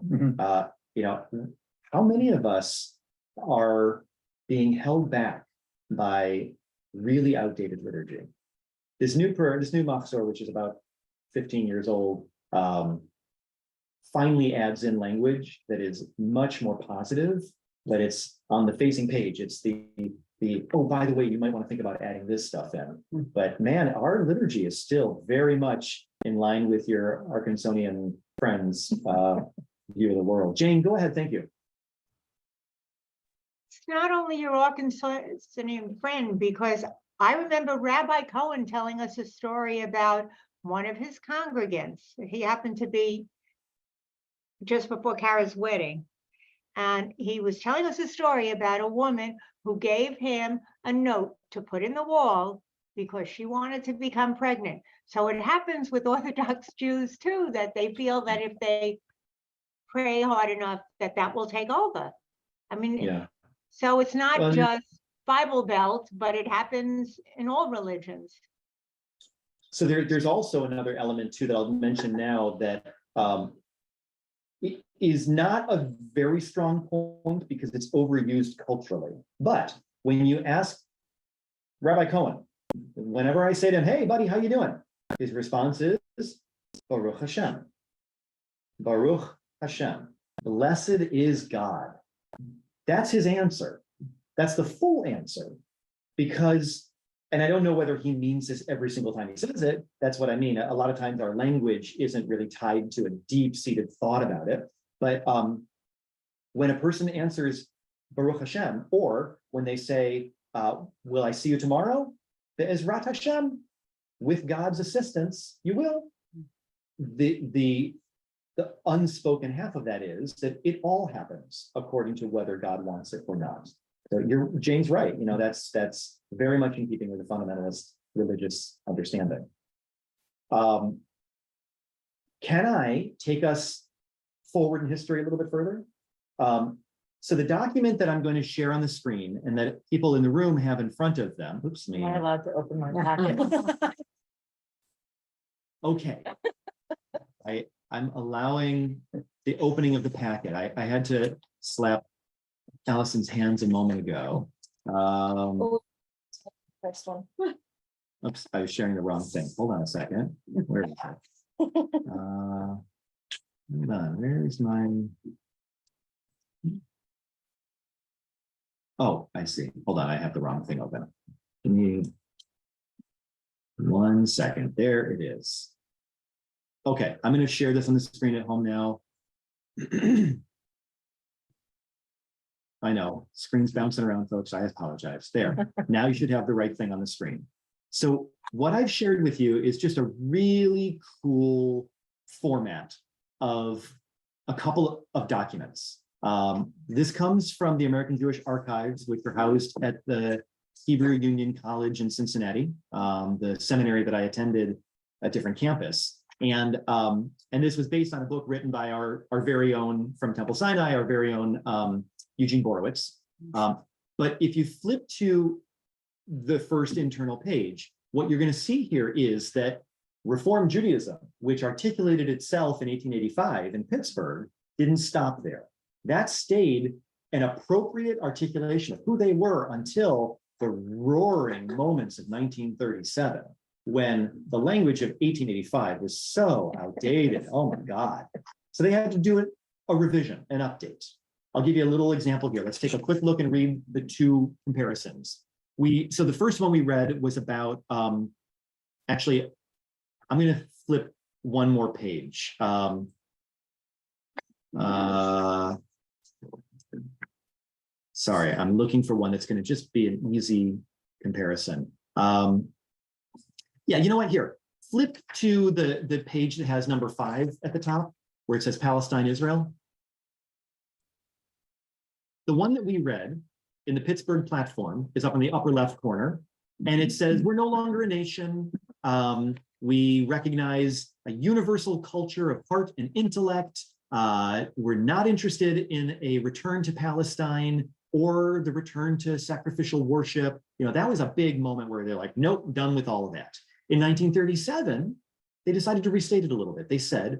How many of us are being held back by really outdated liturgy? This new machzor, which is about 15 years old, finally adds in language that is much more positive. But it's on the facing page. It's the oh, by the way, you might want to think about adding this stuff in. But man, our liturgy is still very much in line with your Arkansonian friends' view of the world. Jane, go ahead. Thank you. It's not only your Arkansanian friend, because I remember Rabbi Cohen telling us a story about one of his congregants. He happened to be just before Kara's wedding. And he was telling us a story about a woman who gave him a note to put in the wall because she wanted to become pregnant. So it happens with Orthodox Jews too, that they feel that if they pray hard enough, that will take over. I mean, Yeah. So it's not just Bible Belt, but it happens in all religions. So there's also another element too that I'll mention now that it is not a very strong point because it's overused culturally. But when you ask Rabbi Cohen, whenever I say to him, hey buddy, how you doing? His response is, Baruch Hashem. Baruch Hashem. Blessed is God. That's his answer. That's the full answer. Because, and I don't know whether he means this every single time he says it. That's what I mean. A lot of times our language isn't really tied to a deep-seated thought about it. But when a person answers Baruch Hashem, or when they say, will I see you tomorrow? The Ezrat Hashem, with God's assistance, you will. The unspoken half of that is that it all happens according to whether God wants it or not. So Jane's right. That's very much in keeping with the fundamentalist religious understanding. Can I take us forward in history a little bit further? So the document that I'm going to share on the screen and that people in the room have in front of them. Oops, me. Am I allowed to open my packet? Okay. I'm allowing the opening of the packet. I had to slap Allison's hands a moment ago. First one. Oops, I was sharing the wrong thing. Hold on a second. Where is it? Hold on, where's mine? Oh, I see. Hold on, I have the wrong thing open. Give me 1 second. There it is. Okay, I'm going to share this on the screen at home now. I know, screen's bouncing around, folks. I apologize. There. Now you should have the right thing on the screen. So what I've shared with you is just a really cool format of a couple of documents. This comes from the American Jewish Archives, which are housed at the Hebrew Union College in Cincinnati, the seminary that I attended at different campus. And this was based on a book written by our very own from Temple Sinai, our very own Eugene Borowitz. But if you flip to the first internal page, what you're going to see here is that Reform Judaism, which articulated itself in 1885 in Pittsburgh, didn't stop there. That stayed an appropriate articulation of who they were until the roaring moments of 1937, when the language of 1885 was so outdated. Oh my God. So they had to do a revision, an update. I'll give you a little example here. Let's take a quick look and read the two comparisons. So the first one we read was about, actually, I'm going to flip one more page. Sorry, I'm looking for one that's going to just be an easy comparison. Yeah, you know what? Here, flip to the page that has number 5 at the top, where it says Palestine, Israel. The one that we read in the Pittsburgh platform is up in the upper left corner, and it says, we're no longer a nation. We recognize a universal culture of heart and intellect. We're not interested in a return to Palestine or the return to sacrificial worship. You know, that was a big moment where they're like, nope, done with all of that. In 1937, they decided to restate it a little bit. They said,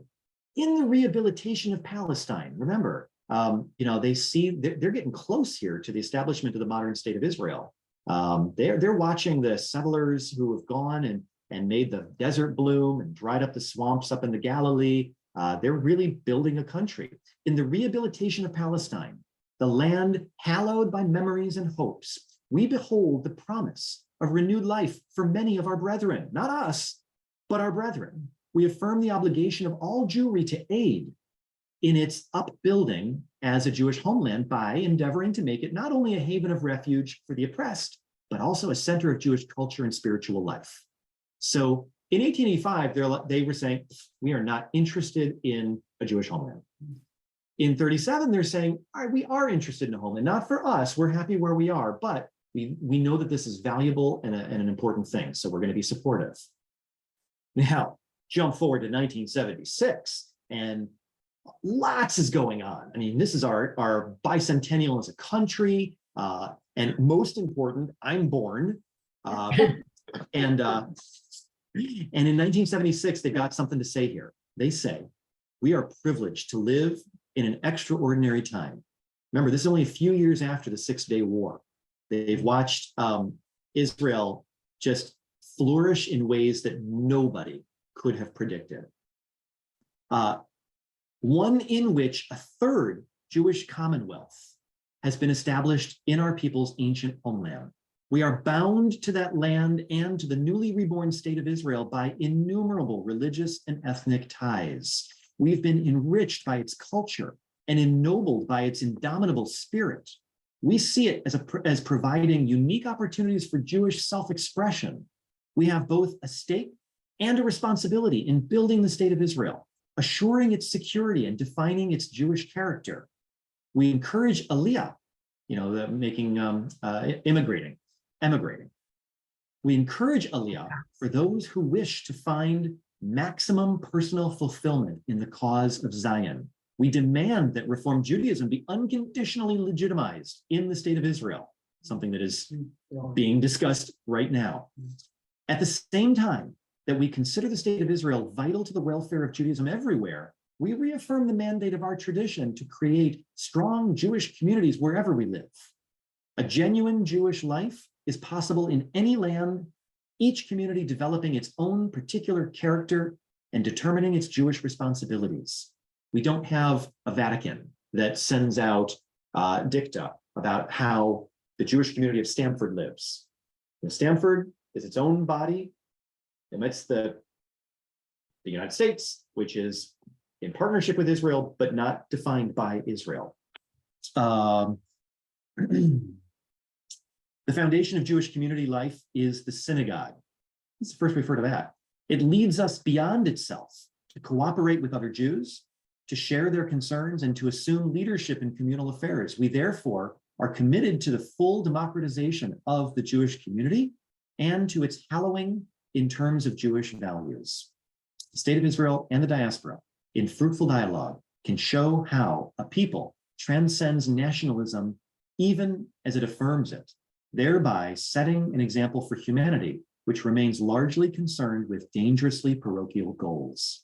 in the rehabilitation of Palestine, remember, you know, they see they're getting close here to the establishment of the modern state of Israel. They're watching the settlers who have gone and made the desert bloom and dried up the swamps up in the Galilee. They're really building a country. In the rehabilitation of Palestine, the land hallowed by memories and hopes, we behold the promise of renewed life for many of our brethren, not us, but our brethren. We affirm the obligation of all Jewry to aid in its upbuilding as a Jewish homeland by endeavoring to make it not only a haven of refuge for the oppressed, but also a center of Jewish culture and spiritual life. So in 1885, they were saying, we are not interested in a Jewish homeland. In 37, they're saying, all right, we are interested in a homeland, not for us, we're happy where we are, but we know that this is valuable and an important thing, so we're going to be supportive. Now, jump forward to 1976, and lots is going on. I mean, this is our bicentennial as a country, and most important, I'm born. And in 1976, they got something to say here. They say, we are privileged to live in an extraordinary time. Remember, this is only a few years after the Six-Day War. They've watched Israel just flourish in ways that nobody could have predicted. One in which a third Jewish commonwealth has been established in our people's ancient homeland. We are bound to that land and to the newly reborn state of Israel by innumerable religious and ethnic ties. We've been enriched by its culture and ennobled by its indomitable spirit. We see it as providing unique opportunities for Jewish self-expression. We have both a stake and a responsibility in building the state of Israel, assuring its security and defining its Jewish character. We encourage Aliyah, emigrating. We encourage Aliyah for those who wish to find maximum personal fulfillment in the cause of Zion. We demand that Reform Judaism be unconditionally legitimized in the state of Israel, something that is being discussed right now. At the same time, that we consider the state of Israel vital to the welfare of Judaism everywhere, we reaffirm the mandate of our tradition to create strong Jewish communities wherever we live. A genuine Jewish life is possible in any land, each community developing its own particular character and determining its Jewish responsibilities. We don't have a Vatican that sends out dicta about how the Jewish community of Stamford lives. Stamford is its own body amidst the United States, which is in partnership with Israel, but not defined by Israel. The foundation of Jewish community life is the synagogue. It's the first we've heard of that. It leads us beyond itself to cooperate with other Jews, to share their concerns, and to assume leadership in communal affairs. We therefore are committed to the full democratization of the Jewish community and to its hallowing in terms of Jewish values. The state of Israel and the diaspora, in fruitful dialogue, can show how a people transcends nationalism even as it affirms it, thereby setting an example for humanity, which remains largely concerned with dangerously parochial goals.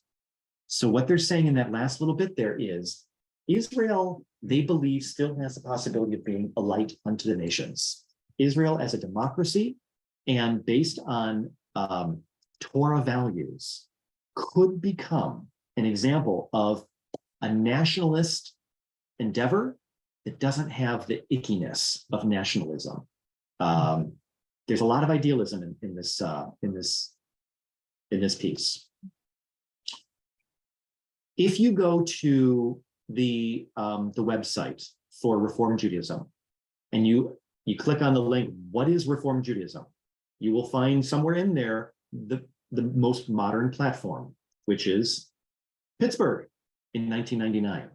So what they're saying in that last little bit there is, Israel, they believe, still has the possibility of being a light unto the nations. Israel as a democracy and based on Torah values could become an example of a nationalist endeavor that doesn't have the ickiness of nationalism. There's a lot of idealism in this piece. If you go to the website for Reform Judaism, and you click on the link, what is Reform Judaism? You will find somewhere in there the most modern platform, which is Pittsburgh in 1999.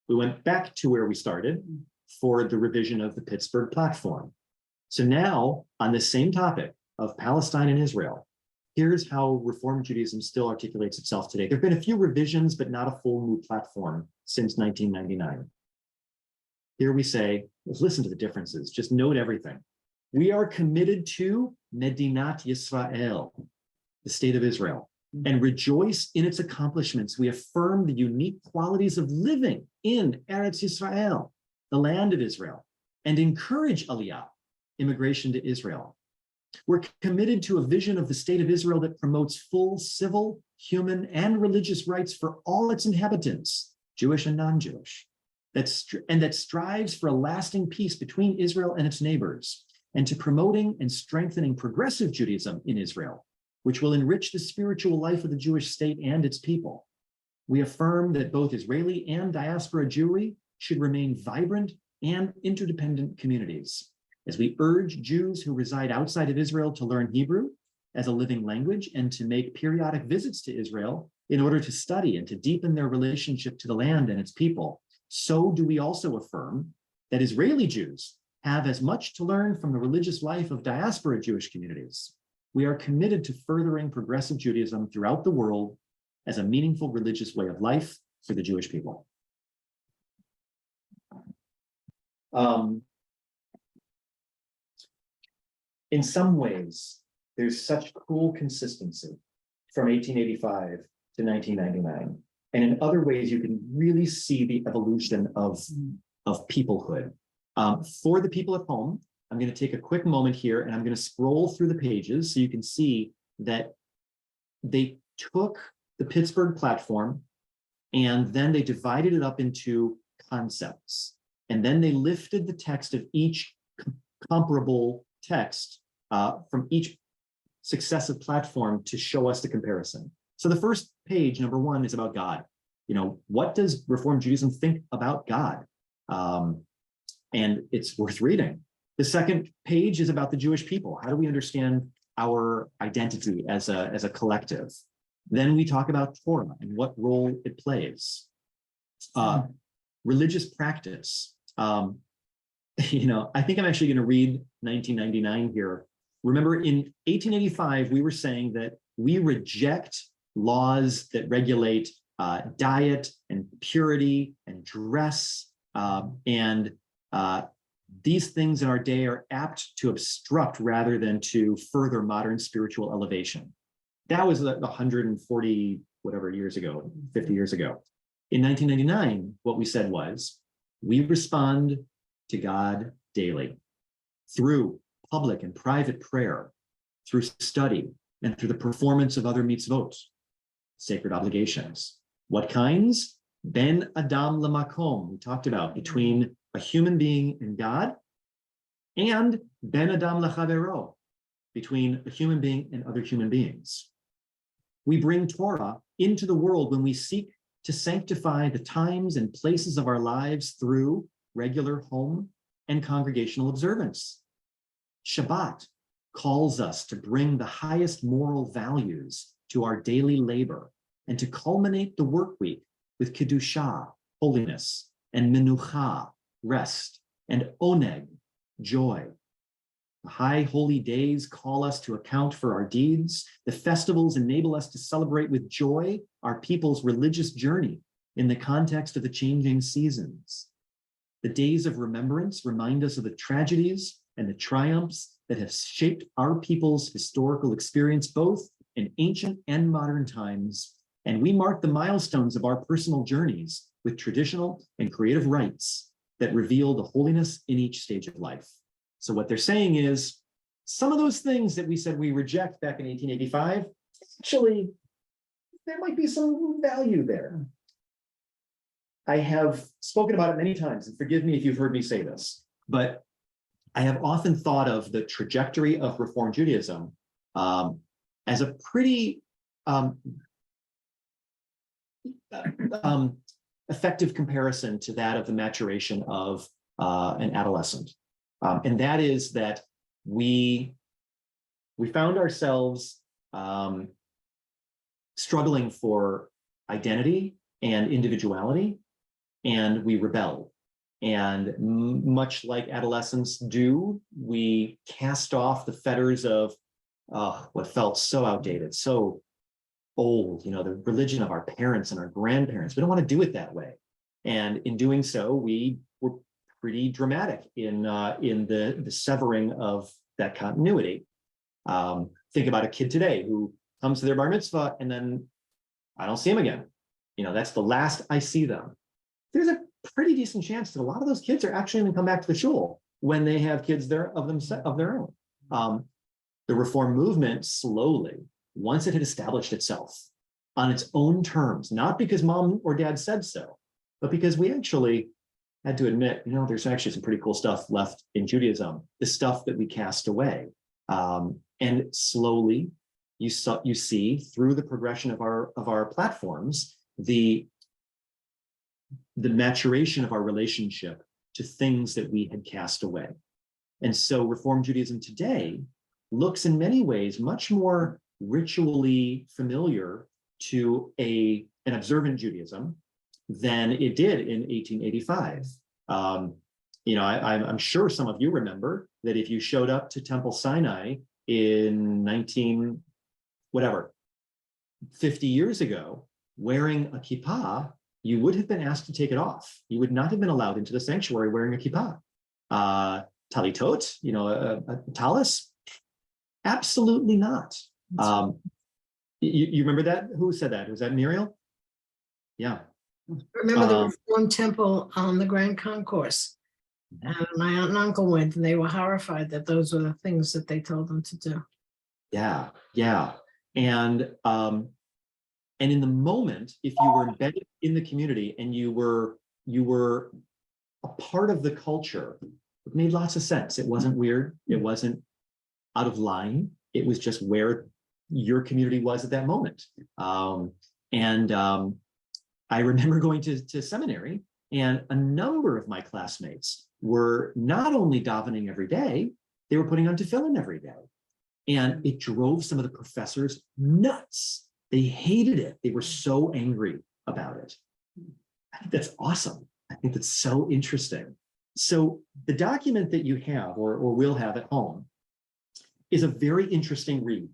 We went back to where we started for the revision of the Pittsburgh platform. So now, on the same topic of Palestine and Israel, here's how Reform Judaism still articulates itself today. There have been a few revisions, but not a full new platform since 1999. Here we say, let's listen to the differences, just note everything. We are committed to Medinat Yisrael, the state of Israel, and rejoice in its accomplishments. We affirm the unique qualities of living in Eretz Yisrael, the land of Israel, and encourage Aliyah, immigration to Israel. We're committed to a vision of the state of Israel that promotes full civil, human, and religious rights for all its inhabitants, Jewish and non-Jewish, that strives for a lasting peace between Israel and its neighbors, and to promoting and strengthening progressive Judaism in Israel, which will enrich the spiritual life of the Jewish state and its people. We affirm that both Israeli and diaspora Jewry should remain vibrant and interdependent communities, as we urge Jews who reside outside of Israel to learn Hebrew as a living language and to make periodic visits to Israel in order to study and to deepen their relationship to the land and its people. So do we also affirm that Israeli Jews have as much to learn from the religious life of diaspora Jewish communities. We are committed to furthering progressive Judaism throughout the world as a meaningful religious way of life for the Jewish people. In some ways, there's such cool consistency from 1885 to 1999. And in other ways, you can really see the evolution of peoplehood. For the people at home, I'm going to take a quick moment here and I'm going to scroll through the pages so you can see that they took the Pittsburgh platform and then they divided it up into concepts. And then they lifted the text of each comparable text from each successive platform to show us the comparison. So the first page, number one, is about God. You know, what does Reform Judaism think about God? And it's worth reading. The second page is about the Jewish people. How do we understand our identity as a collective? Then we talk about Torah and what role it plays. Religious practice. You know, I think I'm actually going to read 1999 here. Remember, in 1885, we were saying that we reject laws that regulate diet and purity and dress, and these things in our day are apt to obstruct rather than to further modern spiritual elevation. That was 140 whatever years ago, 50 years ago. In 1999, what we said was, we respond to God daily through public and private prayer, through study, and through the performance of other mitzvot, sacred obligations. What kinds? Ben Adam Lamakom, we talked about, between a human being and God, and Ben Adam Lachavero, between a human being and other human beings. We bring Torah into the world when we seek to sanctify the times and places of our lives through regular home and congregational observance. Shabbat calls us to bring the highest moral values to our daily labor and to culminate the work week with Kedusha, holiness, and Menucha, rest, and Oneg, joy. The high holy days call us to account for our deeds. The festivals enable us to celebrate with joy our people's religious journey in the context of the changing seasons. The days of remembrance remind us of the tragedies and the triumphs that have shaped our people's historical experience, both in ancient and modern times. And we mark the milestones of our personal journeys with traditional and creative rites that reveal the holiness in each stage of life. So what they're saying is, some of those things that we said we reject back in 1885, actually, there might be some value there. I have spoken about it many times, and forgive me if you've heard me say this, but I have often thought of the trajectory of Reform Judaism as a pretty effective comparison to that of the maturation of an adolescent. And that is that we found ourselves struggling for identity and individuality, and we rebelled. And much like adolescents do, we cast off the fetters of what felt so outdated, so old, the religion of our parents and our grandparents. We don't want to do it that way. And in doing so, we were pretty dramatic in the severing of that continuity. Think about a kid today who comes to their bar mitzvah and then I don't see him again. That's the last I see them. There's a pretty decent chance that a lot of those kids are actually going to come back to the shul when they have kids of their own. The Reform movement slowly, once it had established itself on its own terms, not because mom or dad said so, but because we actually had to admit, there's actually some pretty cool stuff left in Judaism, the stuff that we cast away. And slowly you see through the progression of our platforms, the maturation of our relationship to things that we had cast away. And so Reform Judaism today looks in many ways much more ritually familiar to an observant Judaism than it did in 1885. I'm sure some of you remember that if you showed up to Temple Sinai in 50 years ago, wearing a kippah, you would have been asked to take it off. You would not have been allowed into the sanctuary wearing a kippah. Talitot, a tallis, absolutely not. You remember that? Who said that? Was that Muriel? Yeah. Remember the Reform Temple on the Grand Concourse? And my aunt and uncle went, and they were horrified that those were the things that they told them to do. Yeah. And in the moment, if you were embedded in the community and you were a part of the culture, it made lots of sense. It wasn't weird. It wasn't out of line. It was just where your community was at that moment. I remember going to seminary, and a number of my classmates were not only davening every day, they were putting on tefillin every day. And it drove some of the professors nuts. They hated it. They were so angry about it. I think that's awesome. I think that's so interesting. So the document that you have or will have at home is a very interesting read.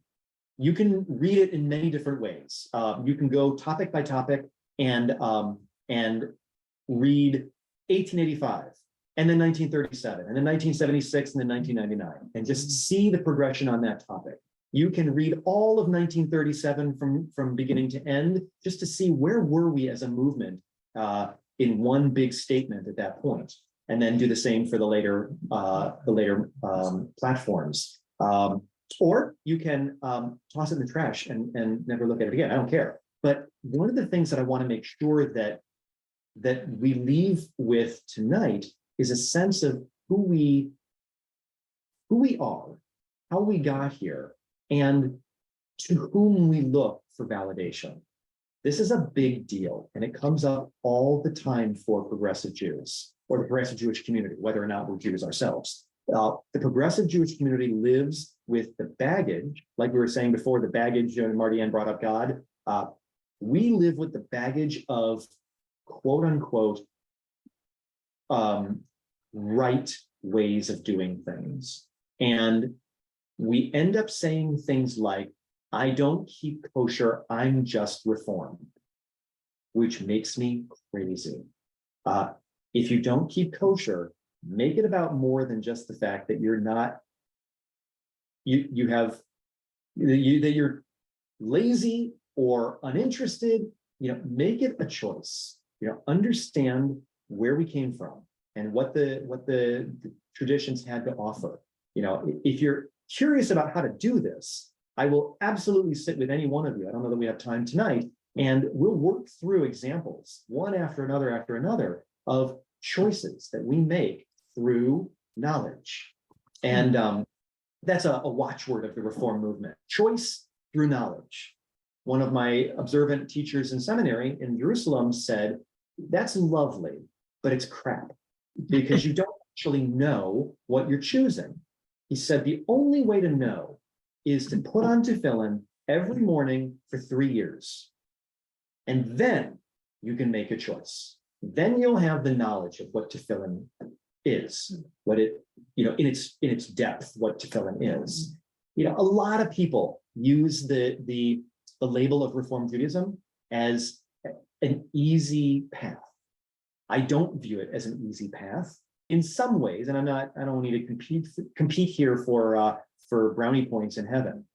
You can read it in many different ways. You can go topic by topic and read 1885, and then 1937, and then 1976, and then 1999, and just see the progression on that topic. You can read all of 1937 from beginning to end, just to see where were we as a movement in one big statement at that point, and then do the same for the later platforms. Or you can toss it in the trash and never look at it again. I don't care. But one of the things that I want to make sure that we leave with tonight is a sense of who we are, how we got here, and to whom we look for validation. This is a big deal, and it comes up all the time for progressive Jews or the progressive Jewish community, whether or not we're Jews ourselves. The progressive Jewish community lives with the baggage, like we were saying before, the baggage, Marty Ann brought up God. We live with the baggage of quote unquote right ways of doing things. And we end up saying things like, I don't keep kosher, I'm just reformed, which makes me crazy. If you don't keep kosher, make it about more than just the fact that you're not, that you're lazy or uninterested. Make it a choice. Understand where we came from and what the traditions had to offer. If you're curious about how to do this, I will absolutely sit with any one of you. I don't know that we have time tonight, and we'll work through examples, one after another, of choices that we make through knowledge. And that's a watchword of the Reform movement: choice through knowledge. One of my observant teachers in seminary in Jerusalem said, that's lovely, but it's crap, because you don't actually know what you're choosing. He said, the only way to know is to put on tefillin every morning for 3 years. And then you can make a choice. Then you'll have the knowledge of what tefillin is, what it, in its depth, what tefillin is. A lot of people use the label of Reform Judaism as an easy path. I don't view it as an easy path. In some ways, and I don't need to compete here for brownie points in heaven.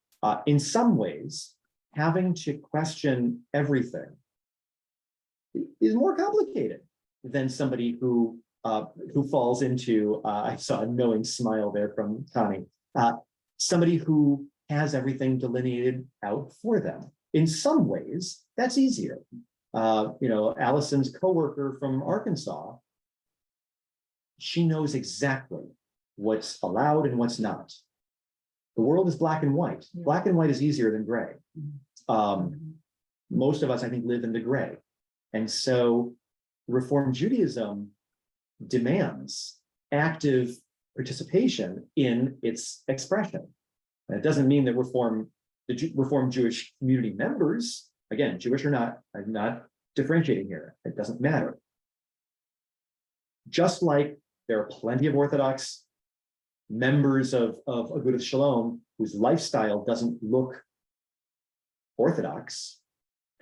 In some ways, having to question everything is more complicated than somebody who falls into, I saw a knowing smile there from Connie, somebody who has everything delineated out for them. In some ways, that's easier. Allison's coworker from Arkansas, she knows exactly what's allowed and what's not. The world is black and white. Black and white is easier than gray. Most of us, I think, live in the gray. And so Reform Judaism demands active participation in its expression. And it doesn't mean that the Reform Jewish community members, again, Jewish or not, I'm not differentiating here. It doesn't matter. Just like there are plenty of Orthodox members of Agudath Shalom whose lifestyle doesn't look Orthodox,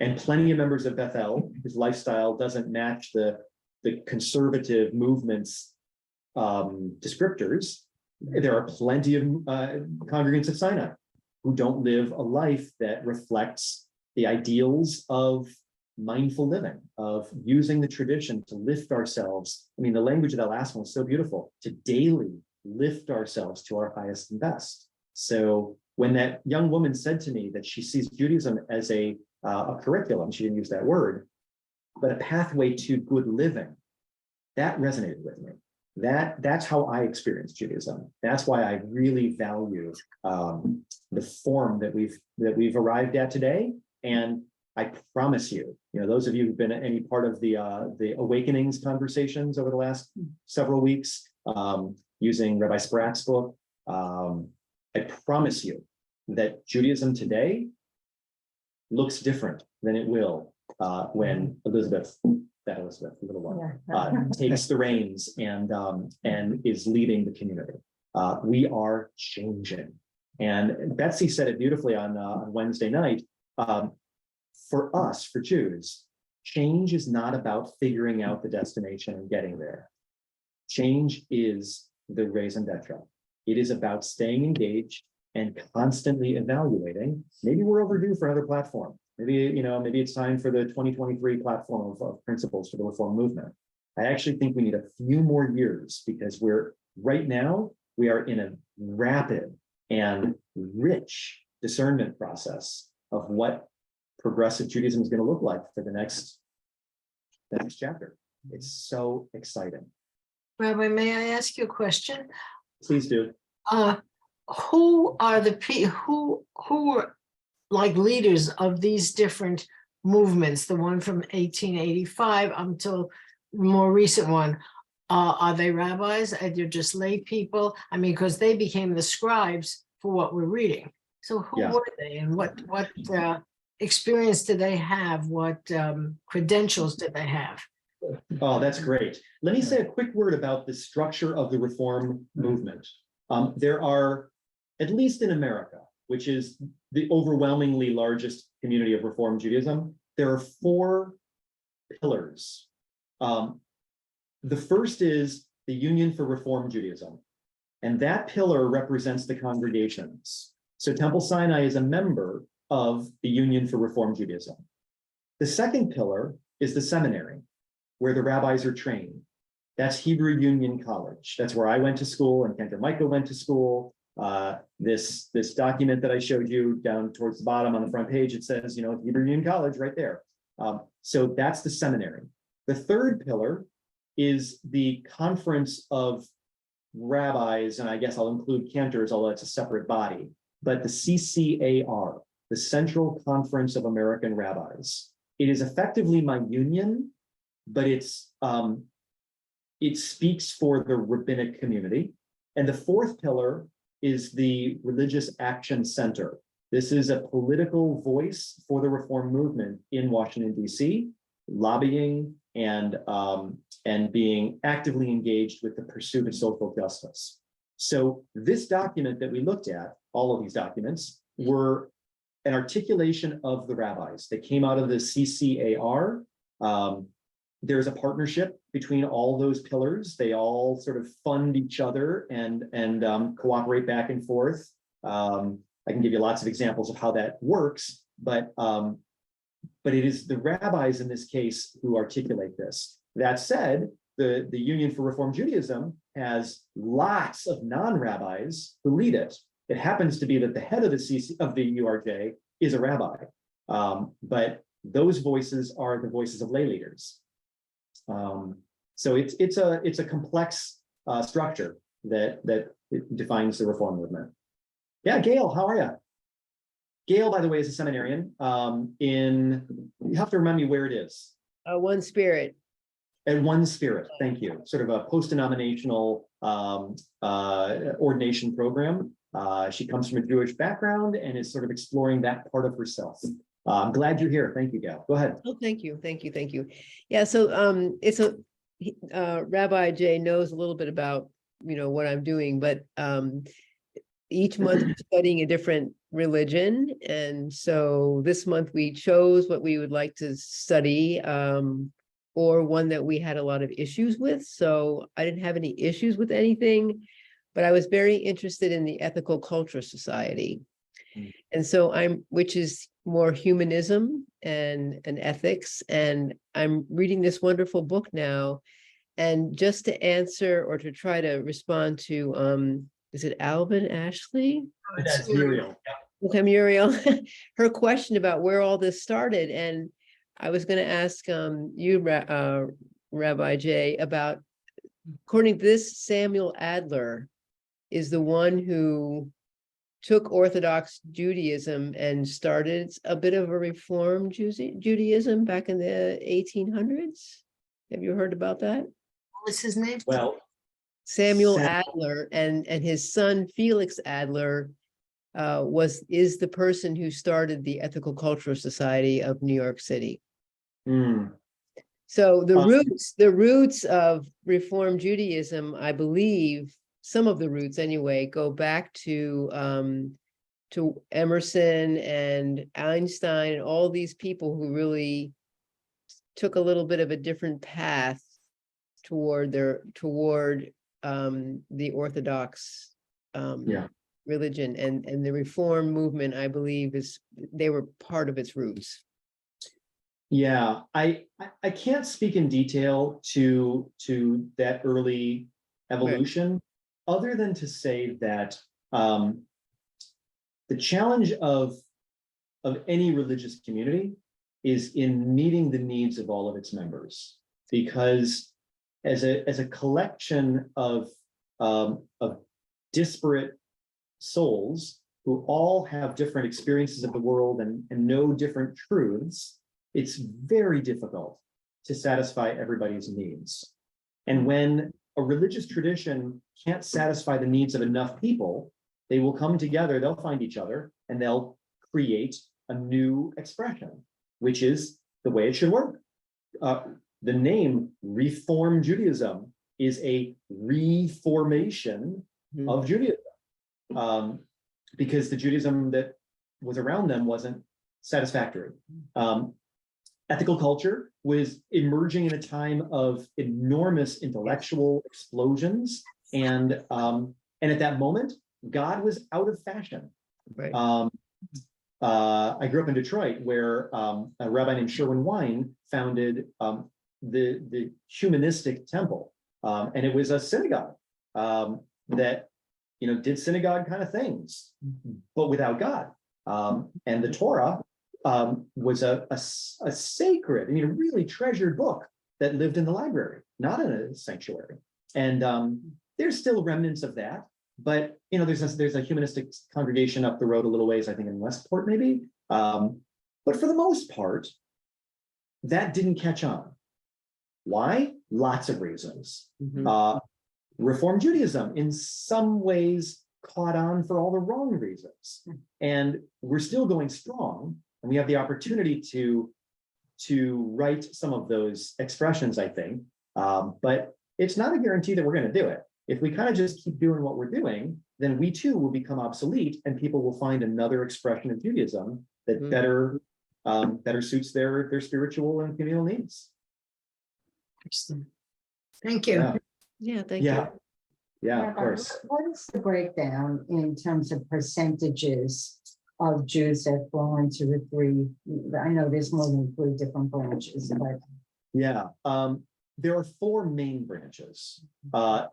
and plenty of members of Bethel whose lifestyle doesn't match the conservative movement's descriptors. There are plenty of congregants of Sinai who don't live a life that reflects the ideals of mindful living, of using the tradition to lift ourselves. I mean, the language of that last one was so beautiful, to daily lift ourselves to our highest and best. So when that young woman said to me that she sees Judaism as a curriculum, she didn't use that word, but a pathway to good living, that resonated with me. That's how I experience Judaism. That's why I really value the form that we've arrived at today. And I promise you, those of you who've been at any part of the Awakenings conversations over the last several weeks, using Rabbi Spratt's book, I promise you that Judaism today looks different than it will when Elizabeth, the little one, takes the reins and is leading the community. We are changing. And Betsy said it beautifully on Wednesday night. For us, for Jews, change is not about figuring out the destination and getting there. Change is the raison d'etre. It is about staying engaged and constantly evaluating. Maybe we're overdue for another platform. Maybe, maybe it's time for the 2023 platform of principles for the reform movement. I actually think we need a few more years because right now, we are in a rapid and rich discernment process of what progressive Judaism is going to look like for the next chapter. It's so exciting. Rabbi, may I ask you a question? Please do. Who are who were like leaders of these different movements, the one from 1885 until the more recent one? Are they rabbis? Are they just lay people? I mean, because they became the scribes for what we're reading. So who Yeah. were they, and what experience did they have? What credentials did they have? Oh, that's great. Let me say a quick word about the structure of the reform movement. There are, at least in America, which is the overwhelmingly largest community of Reform Judaism, there are 4 pillars. The first is the Union for Reform Judaism, and that pillar represents the congregations. So Temple Sinai is a member of the Union for Reform Judaism. The second pillar is the seminary, where the rabbis are trained. That's Hebrew Union College. That's where I went to school and Cantor Michael went to school. This document that I showed you down towards the bottom on the front page, it says, Hebrew Union College right there. So that's the seminary. The third pillar is the conference of rabbis, and I guess I'll include Cantors, although it's a separate body, but the CCAR, the Central Conference of American Rabbis. It is effectively my union, but it speaks for the rabbinic community. And the fourth pillar is the Religious Action Center. This is a political voice for the reform movement in Washington, D.C., lobbying and being actively engaged with the pursuit of social justice. So this document that we looked at, all of these documents, were an articulation of the rabbis. They came out of the CCAR. There's a partnership between all those pillars. They all sort of fund each other and cooperate back and forth. I can give you lots of examples of how that works, but it is the rabbis in this case who articulate this. That said, the Union for Reform Judaism has lots of non-rabbis who lead it. It happens to be that the head of the URJ is a rabbi, but those voices are the voices of lay leaders. So it's a complex structure that defines the reform movement. Yeah, Gail, how are you? Gail, by the way, is a seminarian. You have to remind me where it is. One Spirit. At One Spirit, thank you. Sort of a post-denominational ordination program. She comes from a Jewish background and is sort of exploring that part of herself. I'm glad you're here. Thank you, Gail. Go ahead. Oh, thank you. Yeah, so it's Rabbi Jay knows a little bit about what I'm doing, but each month we're studying a different religion, and so this month we chose what we would like to study, or one that we had a lot of issues with. So I didn't have any issues with anything, but I was very interested in the Ethical Culture Society. And so which is more humanism and ethics. And I'm reading this wonderful book now. And just to answer or to try to respond to, is it Alvin Ashley? That's Muriel. Okay, Muriel, her question about where all this started. And I was going to ask you, Rabbi Jay, about, according to this, Samuel Adler is the one who took Orthodox Judaism and started a bit of a reform Judaism back in the 1800s. Have you heard about that? What's his name? Well, Samuel Adler and his son Felix Adler is the person who started the Ethical Cultural Society of New York City. So the roots of Reform Judaism, I believe, some of the roots anyway, go back to Emerson and Einstein and all these people who really took a little bit of a different path toward the Orthodox religion, and the Reform movement, I believe, they were part of its roots. Yeah, I can't speak in detail to that early evolution, other than to say that the challenge of any religious community is in meeting the needs of all of its members, because as a collection of disparate souls who all have different experiences of the world and know different truths, it's very difficult to satisfy everybody's needs. And when a religious tradition can't satisfy the needs of enough people, they will come together, they'll find each other, and they'll create a new expression, which is the way it should work. The name Reform Judaism is a reformation of Judaism, because the Judaism that was around them wasn't satisfactory. Ethical culture was emerging in a time of enormous intellectual explosions, and at that moment, God was out of fashion. Right. I grew up in Detroit, where a rabbi named Sherwin Wine founded the humanistic temple, and it was a synagogue that did synagogue kind of things, but without God. And the Torah was a sacred, a really treasured book that lived in the library, not in a sanctuary. And there's still remnants of that. But there's a humanistic congregation up the road a little ways, I think in Westport maybe. But for the most part, that didn't catch on. Why? Lots of reasons. Reform Judaism in some ways caught on for all the wrong reasons. And we're still going strong, and we have the opportunity to write some of those expressions, I think. But it's not a guarantee that we're going to do it. If we kind of just keep doing what we're doing, then we too will become obsolete, and people will find another expression of Judaism that better suits their spiritual and communal needs. Excellent. Thank you. Yeah, thank you. Yeah, of Rabbi, course. What is the breakdown in terms of percentages of Jews that fall into the three? I know there's more than three different branches, but Yeah. There are four main branches.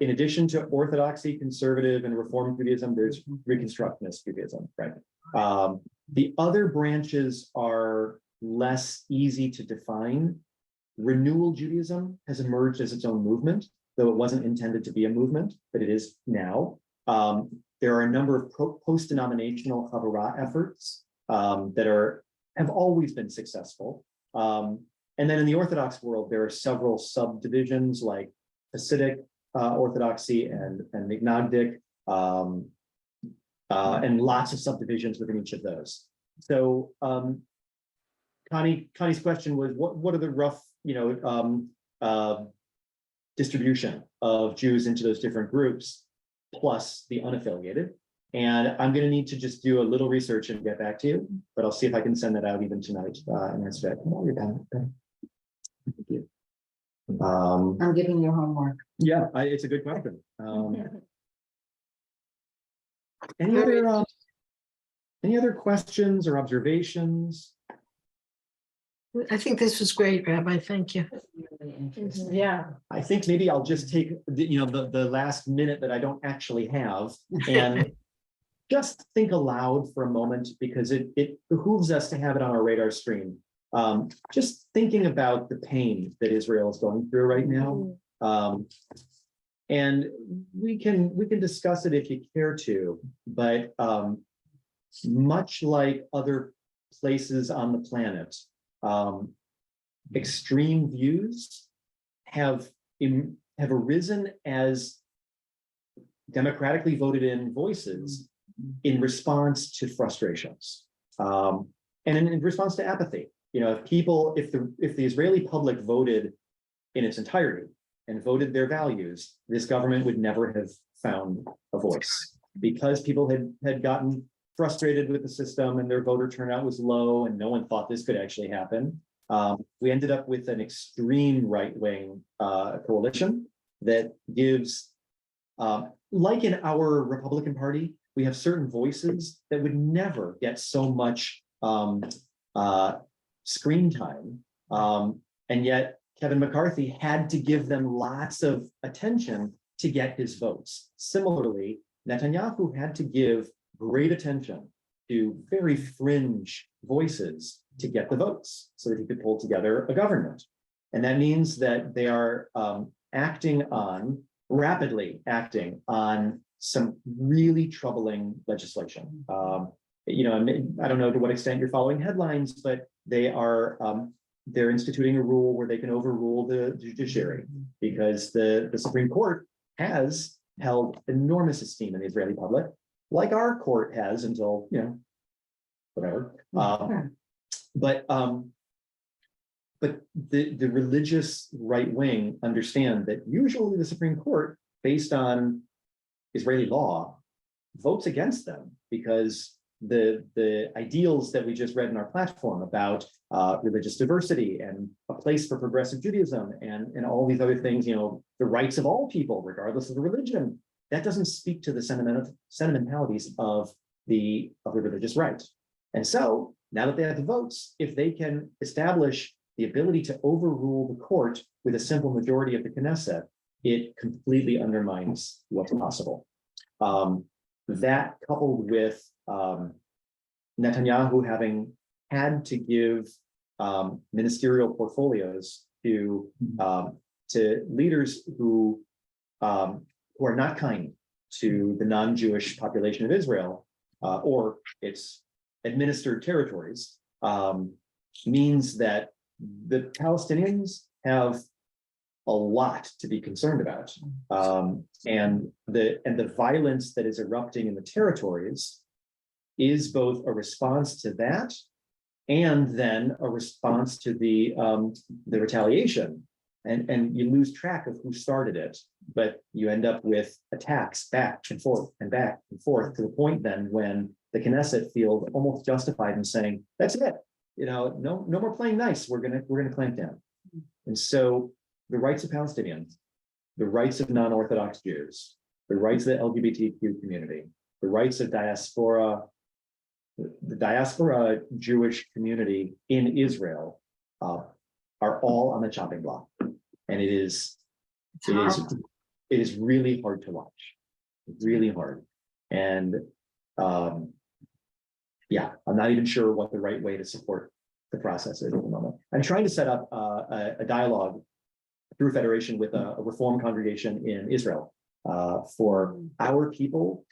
In addition to Orthodoxy, Conservative, and Reform Judaism, there's Reconstructionist Judaism, right? The other branches are less easy to define. Renewal Judaism has emerged as its own movement, though it wasn't intended to be a movement, but it is now. There are a number of post-denominational Havurah efforts that have always been successful. And then in the Orthodox world, there are several subdivisions like Hasidic Orthodoxy and Mignagdic, and lots of subdivisions within each of those. So Connie's question was, what are the rough, distribution of Jews into those different groups, plus the unaffiliated? And I'm going to need to just do a little research and get back to you, but I'll see if I can send that out even tonight and answer that. Oh, you're done. Okay. Thank you. I'm giving you homework. Yeah, it's a good question. Any other questions or observations? I think this was great, Rabbi. Thank you. Really interesting. Yeah. I think maybe I'll just take the last minute that I don't actually have and just think aloud for a moment, because it behooves us to have it on our radar screen. Just thinking about the pain that Israel is going through right now. And we can discuss it if you care to, but much like other places on the planet, extreme views have arisen as democratically voted in voices in response to frustrations, and in response to apathy. If the Israeli public voted in its entirety and voted their values, this government would never have found a voice, because people had gotten frustrated with the system and their voter turnout was low and no one thought this could actually happen. We ended up with an extreme right-wing coalition that gives, like in our Republican Party, we have certain voices that would never get so much screen time. And yet Kevin McCarthy had to give them lots of attention to get his votes. Similarly, Netanyahu had to give great attention to very fringe voices to get the votes so that he could pull together a government. And that means that they are rapidly acting on some really troubling legislation. You know, I don't know to what extent you're following headlines, but they're instituting a rule where they can overrule the judiciary because the Supreme Court has held enormous esteem in the Israeli public, like our court has until, you know, whatever. But the religious right wing understand that usually the Supreme Court, based on Israeli law, votes against them because the ideals that we just read in our platform about religious diversity and a place for progressive Judaism and all these other things, you know, the rights of all people, regardless of the religion, that doesn't speak to the sentimentalities of the religious right. And so now that they have the votes, if they can establish the ability to overrule the court with a simple majority of the Knesset, it completely undermines what's possible. That coupled with Netanyahu having had to give ministerial portfolios to leaders who are not kind to the non-Jewish population of Israel or its administered territories, means that the Palestinians have a lot to be concerned about. And the violence that is erupting in the territories is both a response to that and then a response to the retaliation. And you lose track of who started it, but you end up with attacks back and forth and back and forth to the point then when the Knesset feels almost justified in saying, that's it, you know, no more playing nice, we're gonna clamp down. And so the rights of Palestinians, the rights of non-Orthodox Jews, the rights of the LGBTQ community, the rights of the diaspora Jewish community in Israel are all on the chopping block. And it is really hard to watch, really hard. And yeah, I'm not even sure what the right way to support the process is at the moment. I'm trying to set up a dialogue through Federation with a Reform congregation in Israel for our people,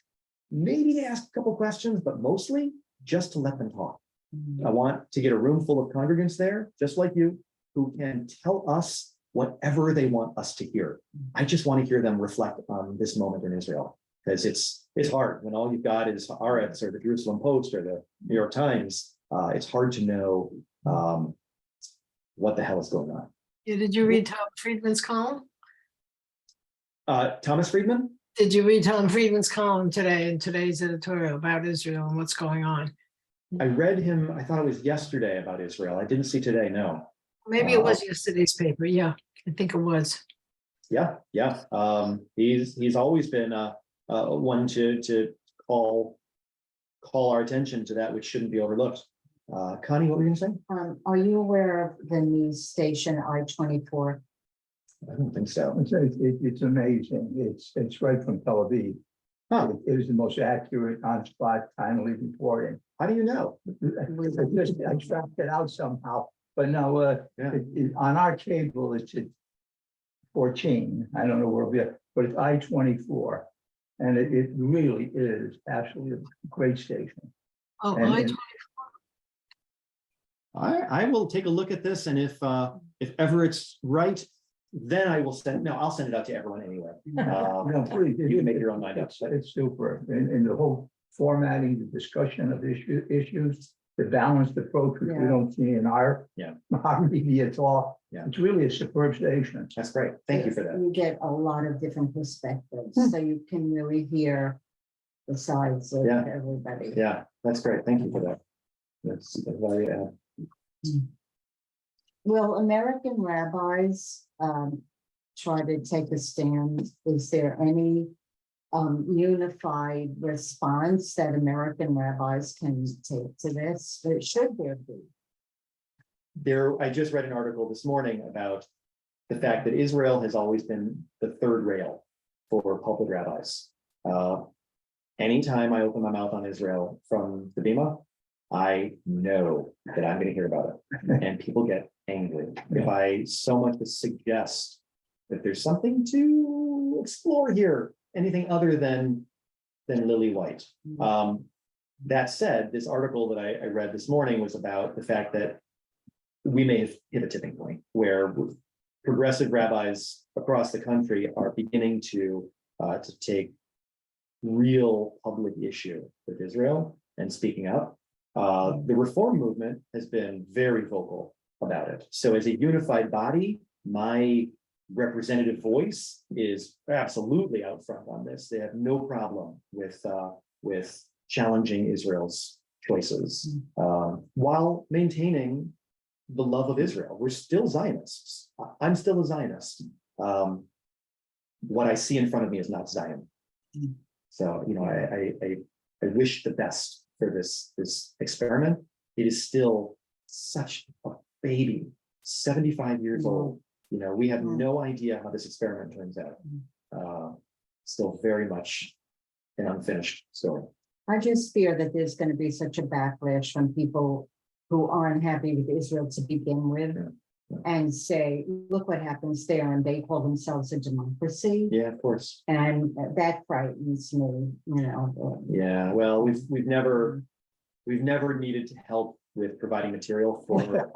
maybe to ask a couple questions, but mostly just to let them talk. I want to get a room full of congregants there, just like you, who can tell us whatever they want us to hear. I just want to hear them reflect on this moment in Israel, because it's hard when all you've got is Haaretz or the Jerusalem Post or the New York Times. It's hard to know what the hell is going on. Yeah, did you read Tom Friedman's column? Thomas Friedman? Did you read Tom Friedman's column today in today's editorial about Israel and what's going on? I read him, I thought it was yesterday about Israel. I didn't see today, no. Maybe it was yesterday's paper. Yeah, I think it was. Yeah. He's always been one to call our attention to that which shouldn't be overlooked. Connie, what were you gonna say? Are you aware of the news station I-24? I don't think so. It's amazing. It's right from Tel Aviv. Huh. It is the most accurate, on-spot, timely reporting. How do you know? I tracked it out somehow, but no, on our cable, it's at 14. I don't know where we are, but it's I-24. And it really is absolutely a great station. Oh, And- I will take a look at this, and if ever it's right, then I'll send it out to everyone anyway. No, please, You can make your own mind up. It's super. And the whole formatting, the discussion of issues, the balanced approach, which we don't see in our media at all. Yeah. It's really a superb station. That's great. Thank you for that. You get a lot of different perspectives, so you can really hear the sides of Yeah. everybody. Yeah, that's great. Thank you for that. That's very Will American rabbis try to take a stand? Is there any unified response that American rabbis can take to this? Or should there be? I just read an article this morning about the fact that Israel has always been the third rail for pulpit rabbis. Anytime I open my mouth on Israel from the Bima, I know that I'm going to hear about it, and people get angry if I so much as suggest that there's something to explore here, anything other than lily white. That said, this article that I read this morning was about the fact that we may have hit a tipping point where progressive rabbis across the country are beginning to take real public issue with Israel and speaking up. The reform movement has been very vocal about it. So as a unified body, my representative voice is absolutely out front on this. They have no problem with challenging Israel's choices while maintaining the love of Israel. We're still Zionists. I'm still a Zionist. What I see in front of me is not Zion. So, you know, I wish the best for this experiment. It is still such a baby, 75 years old. You know, we have no idea how this experiment turns out. Still very much an unfinished story. I just fear that there's going to be such a backlash from people who aren't happy with Israel to begin with and say, look what happens there, and they call themselves a democracy. Yeah, of course. And that frightens me, you know. Yeah, well, we've never needed to help with providing material for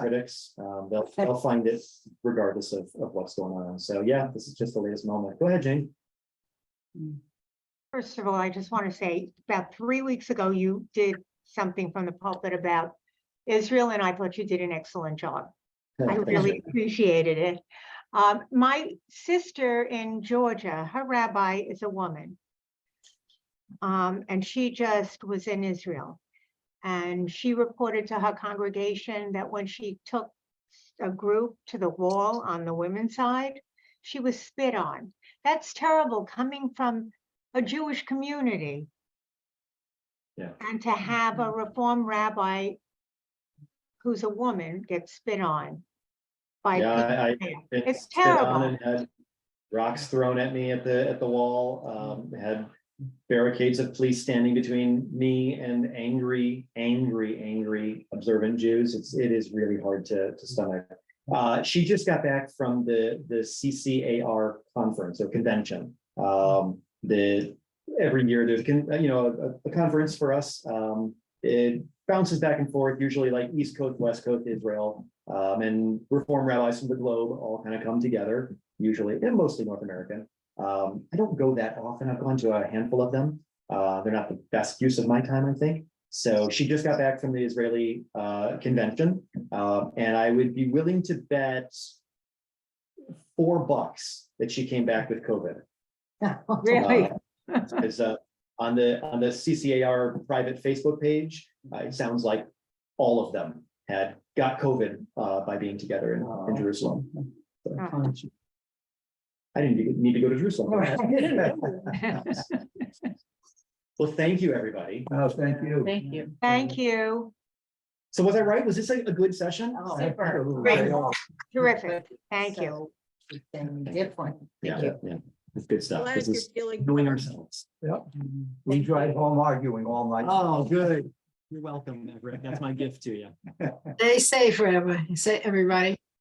critics. They'll find it regardless of what's going on. So yeah, this is just the latest moment. Go ahead, Jane. First of all, I just want to say about 3 weeks ago, you did something from the pulpit about Israel, and I thought you did an excellent job. I really appreciated it. My sister in Georgia, her rabbi is a woman. And she just was in Israel. And she reported to her congregation that when she took a group to the wall on the women's side, she was spit on. That's terrible coming from a Jewish community. Yeah. And to have a Reform rabbi who's a woman get spit on by people. It's spit on terrible. and had rocks thrown at me at the wall. Had barricades of police standing between me and angry observant Jews. It is really hard to stomach. She just got back from the CCAR conference or convention. Every year there's a conference for us. It bounces back and forth, usually like East Coast, West Coast, Israel, and Reform rabbis from the globe all kind of come together, usually, and mostly North American. I don't go that often. I've gone to a handful of them. They're not the best use of my time, I think. So she just got back from the Israeli convention, and I would be willing to bet $4 that she came back with COVID. Really? Because on the CCAR private Facebook page, it sounds like all of them had got COVID by being together in Jerusalem. So, I didn't need to go to Jerusalem. Well, thank you, everybody. Oh, thank you. Thank you. Thank you. So was I right? Was this a good session? Super. Great. Terrific. Thank you. Something different. Yeah. It's good stuff. Glad This you're is feeling knowing better. ourselves. Yep. We drive home arguing all night. Oh, good. You're welcome, Everett. That's my gift to you. Stay safe forever. Say, everybody.